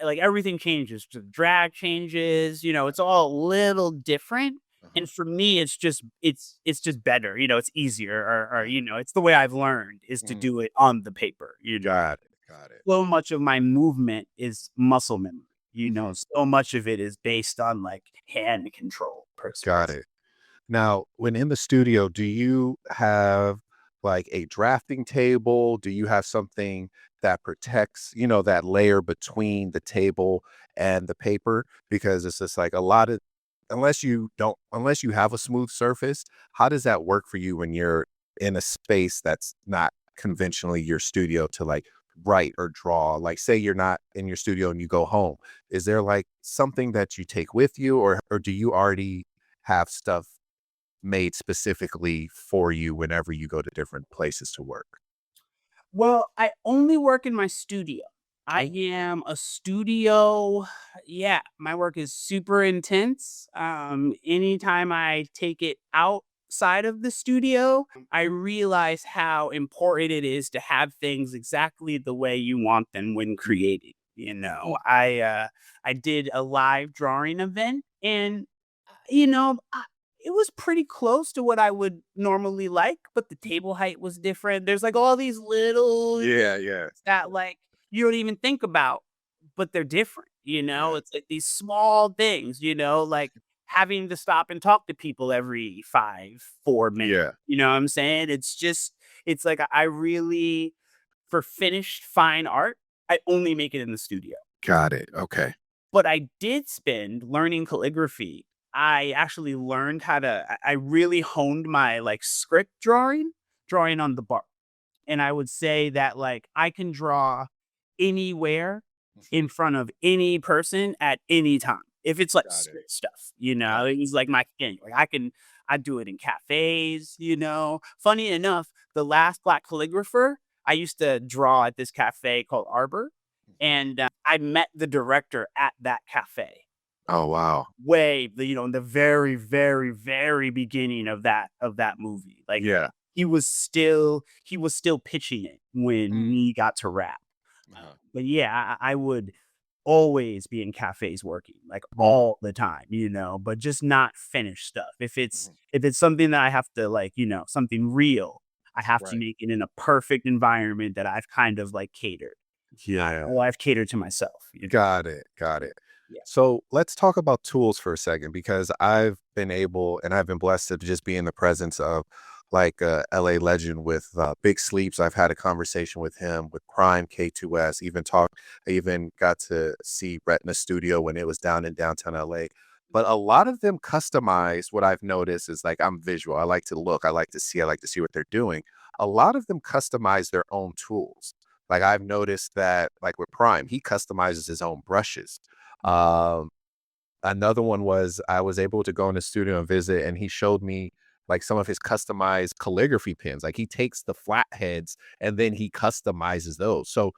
like everything changes, the drag changes, it's all a little different. Uh-huh. And for me, it's just better, it's easier, or Got it. it's the way I've learned is to Mm. do it on the paper. Got it. Got it. So much of my movement is muscle memory, Mhm. so much of it is based on like hand control Got perspective. it. Now, when in the studio, do you have like a drafting table? Do you have something that protects, that layer between the table and the paper? Because it's just like a lot of, unless you have a smooth surface, how does that work for you when you're in a space that's not conventionally your studio to like write or draw? Like, say you're not in your studio and you go home. Is there like something that you take with you, or do you already have stuff made specifically for you whenever you go to different places to work? Well, I only work in my studio. I Oh, am a studio. Yeah, my work is super intense. Anytime I take it outside of the studio, I realize how important it is to have things exactly the way you want them when creating. I did a live drawing event, and it was pretty close to what I would normally like, but the table height was different. There's like all these little yeah, yeah, that like you don't even think about, but they're different. yeah. It's like these small things, like having to stop and talk to people every 4 minutes. Yeah, You know what I'm saying? It's like I really, for finished fine art, I only make it in the studio. got it. Okay. But I did spend learning calligraphy. I actually learned how to I really honed my, like, script drawing on the bar. And I would say that, like, I can draw anywhere Mhm. in front of any person at any time. If it's, like, Got it. script stuff, Got it. it's like my thing. Like, I do it in cafes. Funny enough, the Last Black Calligrapher, I used to draw at this cafe called Arbor, Mhm. and, I met the director at that cafe Oh, wow. in the very, very, very beginning of that movie. Like, Yeah. he was still pitching it when Mm. we got to rap. Uh-huh. But yeah, I would always be in cafes working, like, Mm. all the time, but just not finished stuff. If it's Mhm. if it's something that I have to, like, something real, I have to Right. make it in a perfect environment that I've kind of, like, catered. Yeah. Well, I've catered to myself. Got it. Got Yeah, it. yeah. So let's talk about tools for a second, because I've been blessed to just be in the presence of like a LA legend with Big Sleeps. I've had a conversation with him, with Prime K2S, I even got to see Retina Studio when it was down in downtown LA. but a lot of them customize. What I've noticed is like I'm visual. I like to look, I like to see what they're doing. A lot of them customize their own tools. Like I've noticed that like with Prime, he customizes his own brushes. Um, Another one was I was able to go in the studio and visit, and he showed me like some of his customized calligraphy pens. Like he takes the flat heads and then he customizes those. So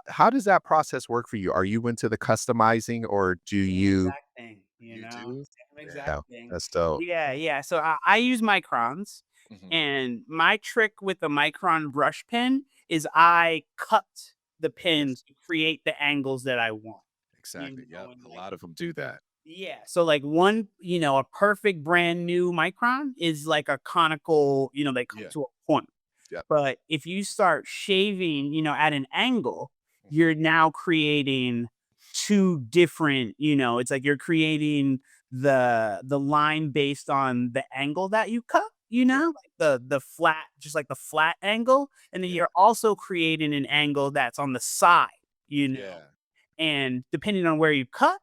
how does that process work for you? Are you into the customizing or do Same you exact thing, you do? same exact Yeah, thing. that's dope. Yeah, yeah. So I use microns, Mhm. and my trick with the micron brush pen is I cut the Yes, pins to create the angles that I want. exactly. Yep. And A like, lot of them do that. yeah. So like one, a perfect brand new micron is like a conical, they come Yeah. to a point. Yep. But if you start shaving, at an angle, Mhm. you're now creating two different, it's like you're creating the line based on the angle that you cut, Yeah. like the flat, just like the flat angle. And then Yeah. you're also creating an angle that's on the side, you know. Yeah. And depending on where you cut,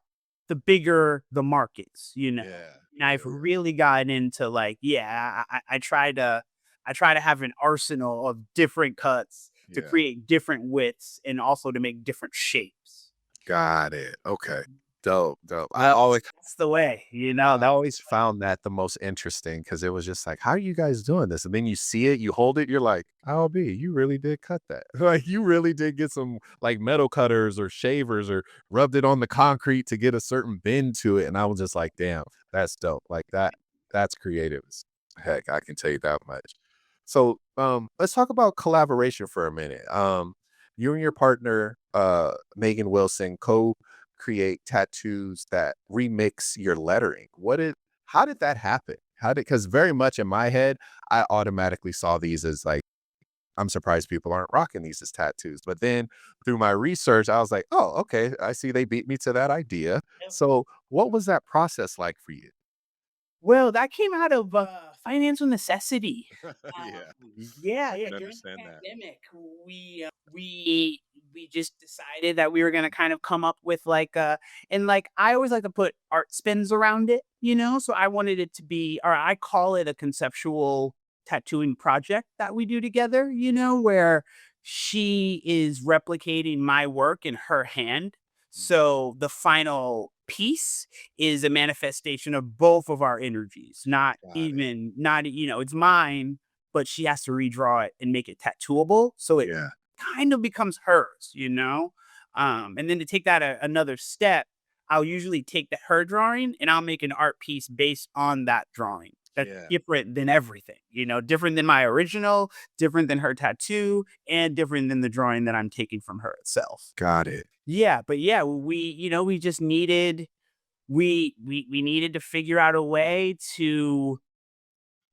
the bigger the markets. Yeah. And I've Yeah. really gotten into like, yeah, I try to have an arsenal of different cuts to Yeah. create different widths and also to make different shapes. Got it. Okay. Dope, dope. That's the way, I that always found that the most interesting because it was just like, how are you guys doing this? And then you see it, you hold it, you're like, "I'll be, you really did cut that. Like you really did get some like metal cutters or shavers or rubbed it on the concrete to get a certain bend to it." And I was just like, damn, that's dope. Like that's creative as heck. I can tell you that much. So let's talk about collaboration for a minute. You and your partner, Megan Wilson, create tattoos that remix your lettering. How did that happen? Because very much in my head, I automatically saw these as like, I'm surprised people aren't rocking these as tattoos. But then through my research, I was like, oh, okay, I see they beat me to that idea. So what was that process like for you? Well, that came out of, financial necessity. Yeah, Yeah, I yeah, can during the understand that. pandemic, we just decided that we were gonna kind of come up with, like, and, like, I always like to put art spins around it, so I wanted it to be, or I call it, a conceptual tattooing project that we do together, where she is replicating my work in her hand. Mm, So the final piece is a manifestation of both of our energies, not got it. even not it's mine, but she has to redraw it and make it tattooable, so it Yeah, kind of becomes hers. And then to take that another step, I'll usually take her drawing and I'll make an art piece based on that drawing that's yeah, different than everything, different than my original, different than her tattoo, and different than the drawing that I'm taking from her itself. got it. Yeah, but yeah, we just needed we needed to figure out a way to,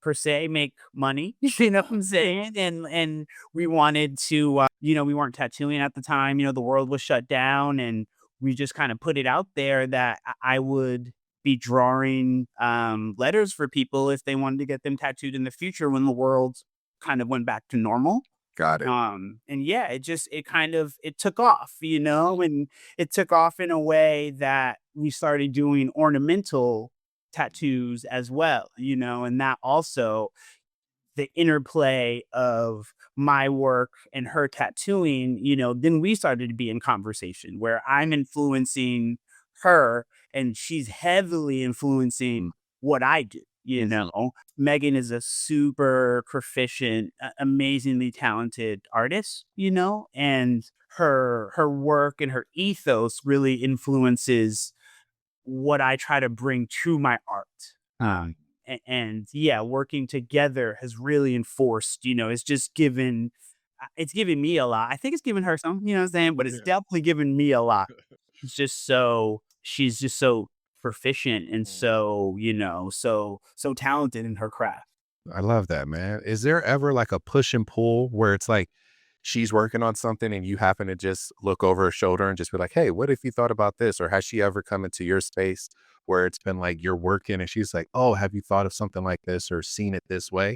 per se, make money. You know what I'm saying? And we wanted to, we weren't tattooing at the time. The world was shut down, and we just kind of put it out there that I would be drawing letters for people if they wanted to get them tattooed in the future when the world kind of went back to normal. Got it. And yeah, it took off, and it took off in a way that we started doing ornamental tattoos as well, and that also, the interplay of my work and her tattooing, then we started to be in conversation where I'm influencing her and she's heavily influencing what I do. Mhm. Megan is a super proficient, amazingly talented artist, and her work and her ethos really influences what I try to bring to my art. Mm. And yeah, working together has really enforced, it's given me a lot. I think it's given her some, what I'm saying? But it's Yeah. definitely given me a lot. She's just so proficient and Mm. so talented in her craft. I love that, man. Is there ever like a push and pull where it's like she's working on something and you happen to just look over her shoulder and just be like, hey, what if you thought about this? Or has she ever come into your space where it's been like you're working and she's like, oh, have you thought of something like this or seen it this way?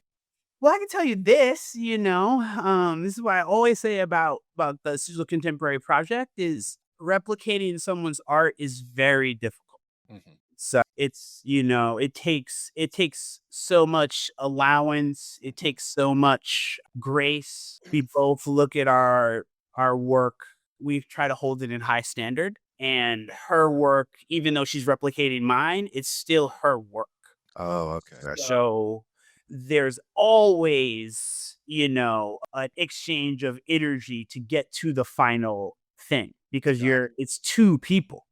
Well, I can tell you this, this is what I always say about the Sizzle Contemporary project is replicating someone's art is very difficult. Mhm. So it takes so much allowance, it takes so much grace. We both look at our work, we try to hold it in high standard, and her work, even though she's replicating mine, it's still her work. Oh, okay. So there's always, an exchange of energy to get to the final thing because it's two people,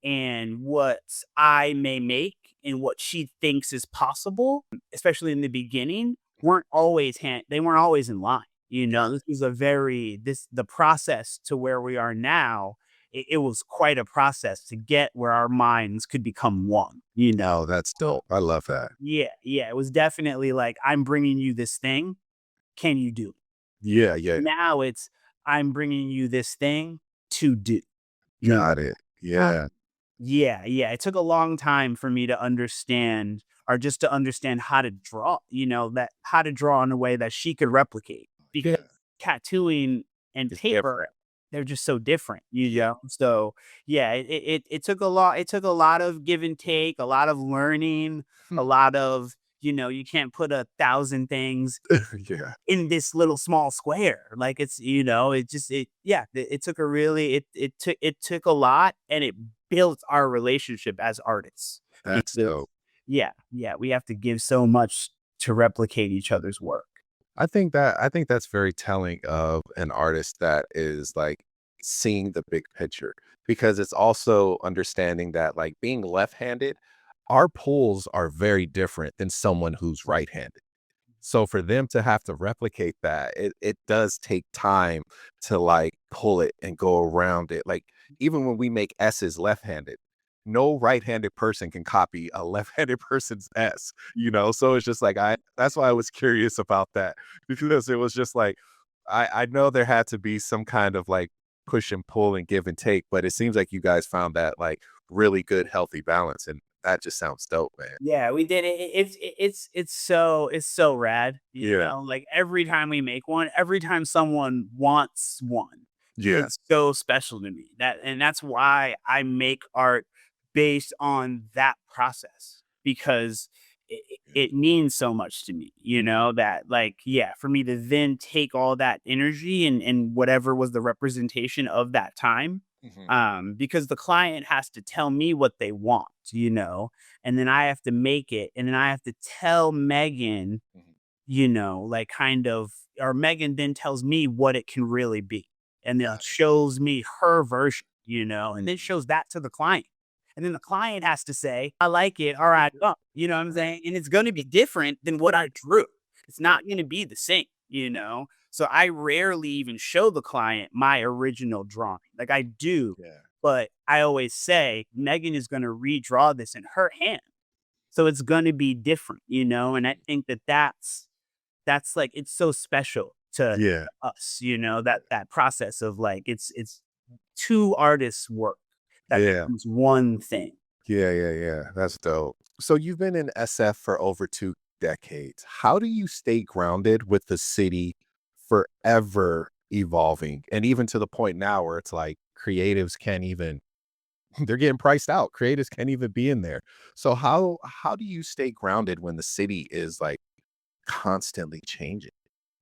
and what I may make and what she thinks is possible, especially in the beginning, they weren't always in line. This was the process to where we are now. It was quite a process to get where our minds could become one. Oh, that's dope. I love that. Yeah, yeah, it was definitely like, "I'm bringing you this thing, can you do it?" Yeah, yeah. Now it's, "I'm bringing you this thing to do." You Got it. Yeah. Yeah, yeah, it took a long time for me to understand or just to understand how to draw, that how to draw in a way that she could replicate. Because Yeah. tattooing and It's paper, different. they're just so different, you know? So, yeah, it took a lot of give and take, a lot of learning, a lot of, you can't put 1,000 things Yeah. in this little small square. Like it's, it just it took a really it took a lot, and it built our relationship as artists. That's Because dope. yeah, yeah, we have to give so much to replicate each other's work. I think that's very telling of an artist that is like seeing the big picture because it's also understanding that like being left-handed, our pulls are very different than someone who's right-handed. So for them to have to replicate that, it does take time to like pull it and go around it. Like even when we make S's left-handed, no right-handed person can copy a left-handed person's S, you know? So it's just like that's why I was curious about that because it was just like I know there had to be some kind of like push and pull and give and take, but it seems like you guys found that like really good healthy balance and that just sounds dope, man. Yeah, we did it. It's so rad. Yeah. Like every time we make one, every time someone wants one, Yeah. it's so special to me. That's why I make art based on that process because it means so much to me, that like, yeah, for me to then take all that energy and whatever was the representation of that time, Mhm. because the client has to tell me what they want, and then I have to make it, and then I have to tell Megan, Mhm. like kind of, or Megan then tells me what it can really be, and then Got it. shows me her version, and then shows that to the client. And then the client has to say, I like it. All right. You know what I'm saying? And it's going to be different than what I drew. It's Right. not going to be the same. So I rarely even show the client my original drawing. Like I do, Yeah. but I always say, Megan is going to redraw this in her hand. So it's gonna be different, and I think that's like it's so special to Yeah. us, that process of like it's two artists' work that Yeah. becomes one thing. Yeah, yeah, yeah. That's dope. So you've been in SF for over 2 decades. How do you stay grounded with the city forever evolving? And even to the point now where it's like creatives can't even they're getting priced out. Creatives can't even be in there. So how do you stay grounded when the city is like constantly changing?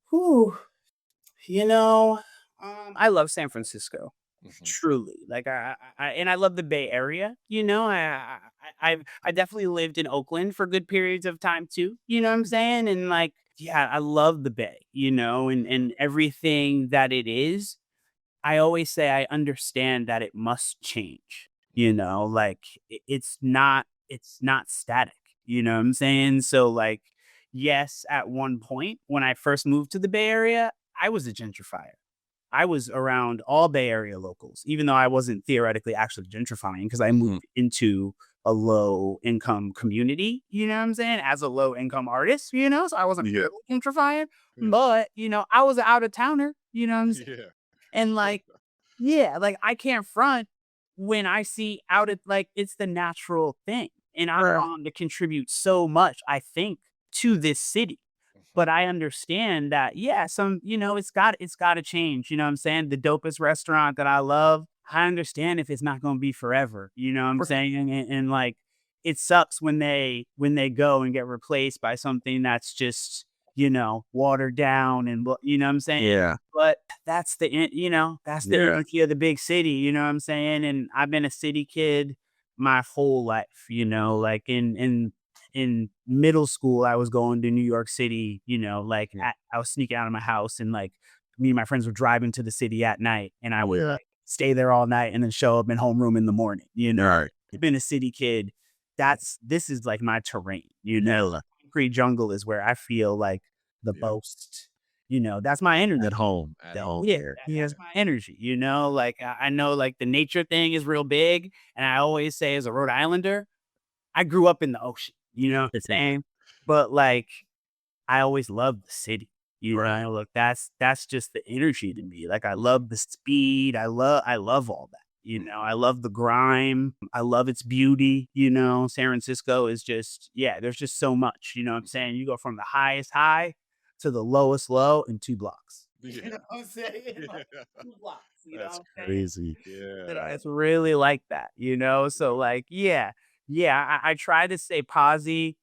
Whew. You know, I love San Francisco. Mhm. Truly, like and I love the Bay Area. I definitely lived in Oakland for good periods of time too. You know what I'm saying? And like, yeah, I love the Bay. And everything that it is. I always say I understand that it must change. Like it's not static. You know what I'm saying? So like, yes, at one point when I first moved to the Bay Area, I was a gentrifier. I was around all Bay Area locals, even though I wasn't theoretically actually gentrifying because I Mhm. moved into a low income community, you know what I'm saying? As a low income artist, so I wasn't Yeah. really gentrifying, Yeah. but, I was an out of towner, what I'm saying? Yeah. And like, yeah, like I can't front when I see out it like it's the natural thing. And I'm on to contribute so much, I think, to this city. Mhm. But I understand that, yeah, it's gotta change. You know what I'm saying? The dopest restaurant that I love, I understand if it's not gonna be forever. You know what I'm saying? And like it sucks when they go and get replaced by something that's just, watered down and you know what I'm saying? Yeah. But that's that's the Yeah. energy of the big city, you know what I'm saying? And I've been a city kid my whole life, like in middle school, I was going to New York City, like Yeah. I was sneaking out of my house and like me and my friends were driving to the city at night and I Oh, would yeah. like stay there all night and then show up in homeroom in the morning, Right. I've been a city kid. This is like my terrain, Yeah. Concrete jungle is where I feel like the Yeah. most, that's my energy. At home. At home. Yeah, There. that's my energy, like I know like the nature thing is real big. And I always say as a Rhode Islander, I grew up in the ocean, you know what I'm saying? But like I always loved the city. Look, that's just the energy to me. Like I love the speed. I love all that. I love the grime. I love its beauty. San Francisco is just, yeah, there's just so much. You know what I'm saying? You go from the highest high to the lowest low in 2 blocks. You know what I'm saying? Like, 2 blocks. You know That's what I'm saying? crazy. Yeah. It's really like that, So like, yeah. Yeah, I try to stay posy,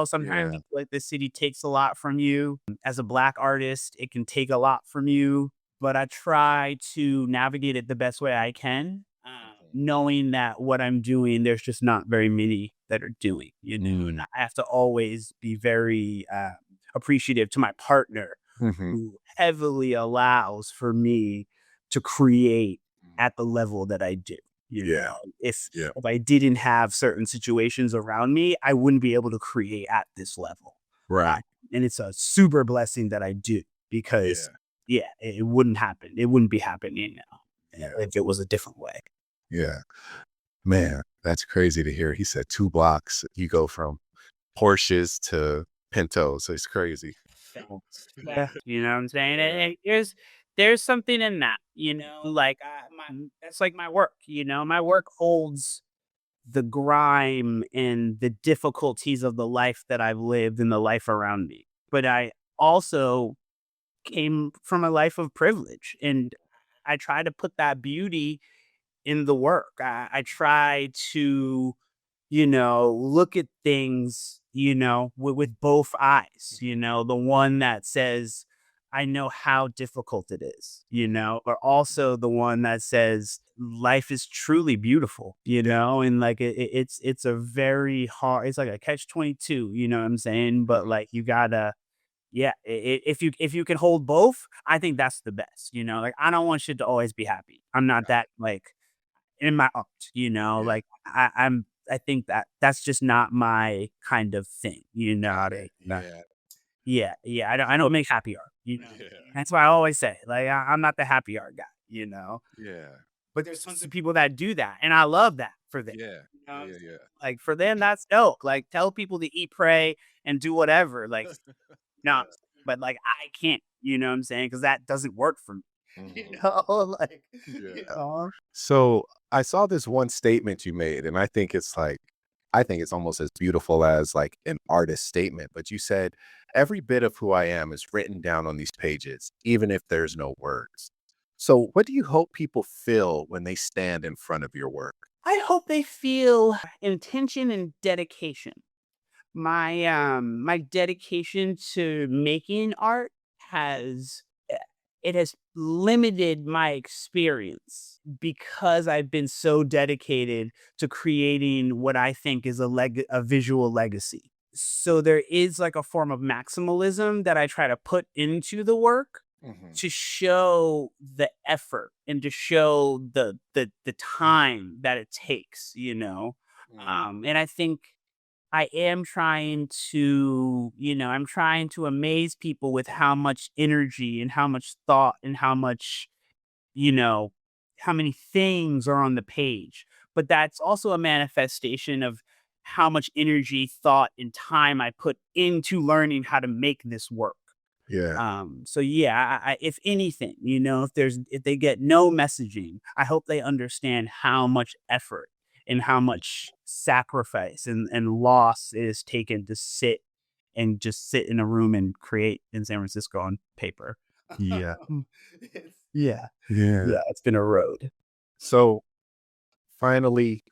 sometimes Yeah. like the city takes a lot from you. As a Black artist, it can take a lot from you, but I try to navigate it the best way I can, knowing that what I'm doing, there's just not very many that are doing, and I have to always be very appreciative to my partner Mhm. who heavily allows for me to create at the level that I do. Yeah. If Yeah. if I didn't have certain situations around me, I wouldn't be able to create at this level. Right. And it's a super blessing that I do because, yeah, it wouldn't happen. It wouldn't be happening Yeah. if it was a different way. Yeah. Man, that's crazy to hear. He said 2 blocks. You go from Porsches to Pintos. It's crazy. Yeah, you know what I'm saying? And there's something in that, like that's like my work, my work holds the grime and the difficulties of the life that I've lived and the life around me. But I also came from a life of privilege and I try to put that beauty in the work. I try to, look at things, with both eyes, the one that says, I know how difficult it is, but also the one that says life is truly beautiful, and like it's a very hard, it's like a catch 22, you know what I'm saying? But like you gotta, yeah, if you can hold both, I think that's the best, like I don't want shit to always be happy. I'm not that like in my art, Yeah. like I think that that's just not my kind of thing, Got it. Yeah. Yeah, yeah, I don't make happy art, Yeah. That's why I always say, like, I'm not the happy art guy, Yeah. But there's tons of people that do that, and I love that for them. Yeah. You know what I'm Yeah. saying? Yeah. Like, for them, that's dope. Like, tell people to eat, pray, and do whatever. Like, no, Yeah. but like, I can't. You know what I'm saying? Because that doesn't work for me. Mhm. Like, Yeah. So I saw this one statement you made, and I think it's almost as beautiful as like an artist statement. But you said, every bit of who I am is written down on these pages, even if there's no words. So what do you hope people feel when they stand in front of your work? I hope they feel intention and dedication. My dedication to making art has it has limited my experience because I've been so dedicated to creating what I think is a visual legacy. So there is like a form of maximalism that I try to put into the work Hmm. to show the effort and to show the time that it takes, and I think I am trying to, I'm trying to amaze people with how much energy and how much thought and how much, you know, how many things are on the page. But that's also a manifestation of how much energy, thought, and time I put into learning how to make this work. Yeah. So yeah, if anything, if they get no messaging, I hope they understand how much effort and how much sacrifice and loss it is taken to sit and just sit in a room and create in San Francisco on paper. Yeah. Yeah. Yeah. Yeah, it's been a road. So finally,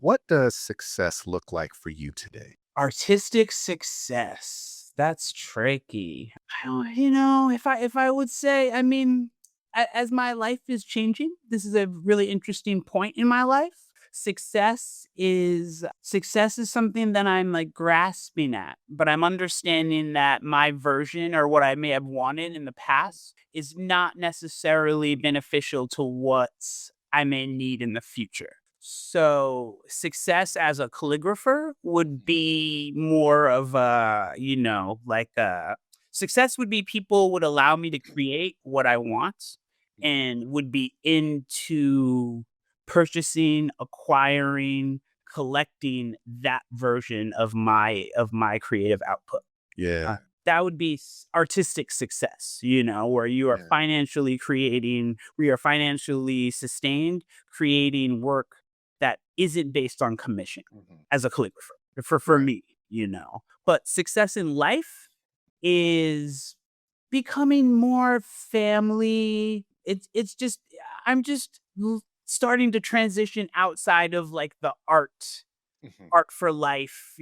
What does success look like for you today? Artistic success. That's tricky. I don't, if I would say, I mean, as my life is changing, this is a really interesting point in my life. Success is something that I'm like grasping at, but I'm understanding that my version or what I may have wanted in the past is not necessarily beneficial to what I may need in the future. So success as a calligrapher would be more of success would be people would allow me to create what I want and would be into purchasing, acquiring, collecting that version of my creative output. Yeah. That would be artistic success, where you are Yeah. financially creating, where you're financially sustained, creating work that isn't based on commission Mhm. as a calligrapher for Right. me. But success in life is becoming more family. It's just I'm just starting to transition outside of like the Mhm. art for life,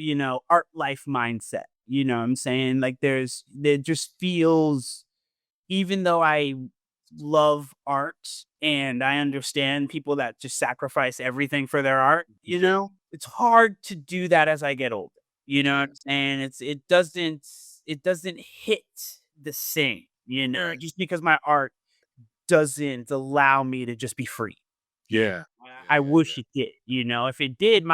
art life mindset. You know what I'm saying? Like there just feels, even though I love art and I understand people that just sacrifice everything for their art, it's hard to do that as I get older. You know what Yeah. I'm saying? It doesn't hit the same, Right. just because my art doesn't allow me to just be free. Yeah. Yeah. Yeah. I Yeah. wish Yeah. it did. If it did,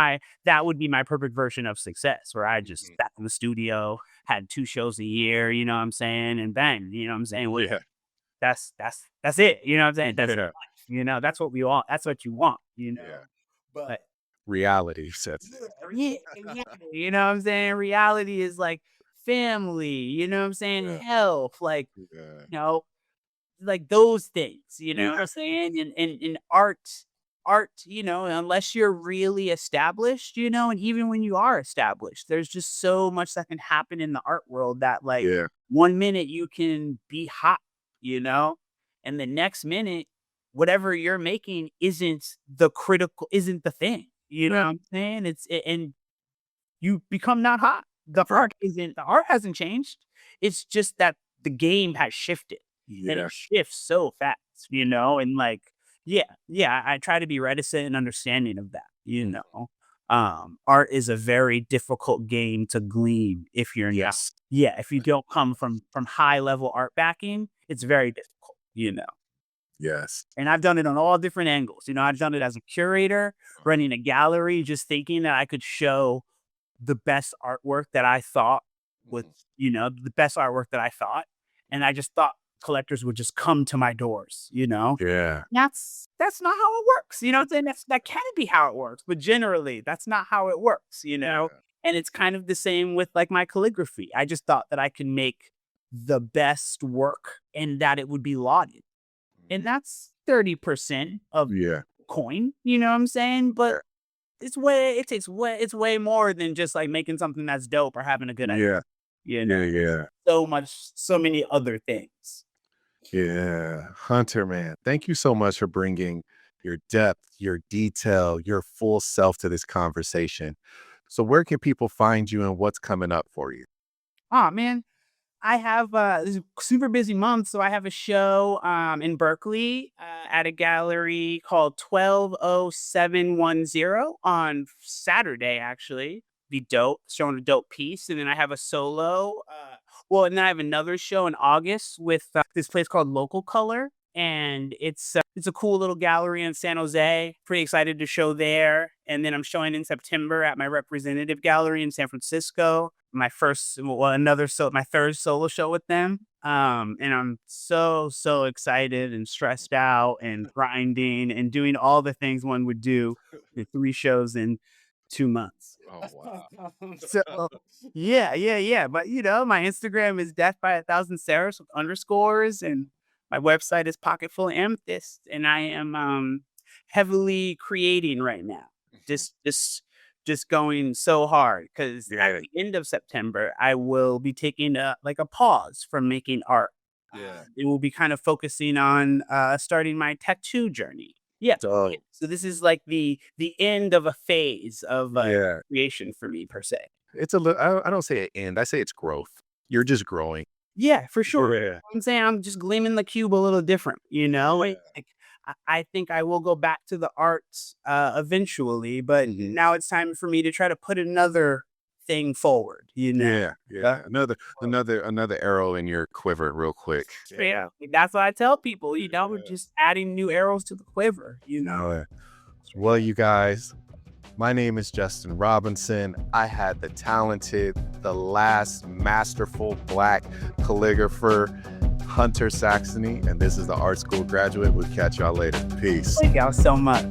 that would be my perfect version of success, where I just Mhm. sat in the studio, had 2 shows a year, you know what I'm saying, and bang, you know what I'm saying? Yeah. That's it, you know what I'm saying? That's Yeah. life, that's what we want. That's what you want, Yeah. but Reality sets in. yeah, exactly, you know what I'm saying? Reality is like family, you know what I'm saying? Yeah. Health, like, Yeah. you know, like those things, you know what I'm saying? And art, unless you're really established, and even when you are established, there's just so much that can happen in the art world that like Yeah. 1 minute you can be hot, you know, and the next minute, whatever you're making isn't the thing. You know what I'm saying? And you become not hot. The art hasn't changed. It's just that the game has shifted and Yeah. it shifts so fast, and like, yeah, yeah, I try to be reticent and understanding of that. Mhm. Art is a very difficult game to glean if you're not, Yes. yeah, if you don't come from high level art backing, it's very difficult. Yes. And I've done it on all different angles. I've done it as a curator, Uh-huh. running a gallery, just thinking that I could show the best artwork that I thought with, Mhm. the best artwork that I thought. And I just thought collectors would just come to my doors. Yeah. That's not how it works. You know what I'm saying? That can be how it works, but generally that's not how it works. Yeah. And it's kind of the same with like my calligraphy. I just thought that I could make the best work and that it would be lauded. And Mhm. that's 30% of Yeah. coin, you know what I'm saying? But Yeah. it's way more than just like making something that's dope or having a good idea. Yeah. You know, Yeah. Yeah. so many other things. Yeah. Hunter, man, thank you so much for bringing your depth, your detail, your full self to this conversation. So, where can people find you and what's coming up for you? Oh man, I have this is a super busy month, so I have a show in Berkeley at a gallery called 120710 on Saturday. Actually, be dope, showing a dope piece, and then I have a solo. And then I have another show in August with this place called Local Color, and it's a cool little gallery in San Jose. Pretty excited to show there, and then I'm showing in September at my representative gallery in San Francisco. My third solo show with them. And I'm so excited and stressed out and grinding and doing all the things one would do with 3 shows in 2 months. Oh, wow. So yeah. But my Instagram is death by 1,000 Sarahs with underscores, and my website is Pocket Full of Amethyst, and I am heavily creating right now. Mhm. Just going so hard because at Yeah. the end of September I will be taking a pause from making art. Yeah. It will be kind of focusing on starting my tattoo journey. Yeah. So So this is like the end of a phase of yeah, creation for me per se. it's a little. I don't say it end. I say it's growth. You're just growing. Yeah, for sure. Yeah. I'm saying I'm just gleaming the cube a little different, you know? Yeah. Like, I think I will go back to the arts eventually, but Mhm. now it's time for me to try to put another thing forward, you know? Yeah, yeah. Another arrow in your quiver, real quick. Yeah. That's what I tell people, you know, we're Yeah. just adding new arrows to the quiver, you know? No, well, you guys, my name is Justin Robinson. I had the talented, the last masterful Black calligrapher, Hunter Saxony, and this is the Art School Graduate. We'll catch y'all later. Peace. Thank y'all so much.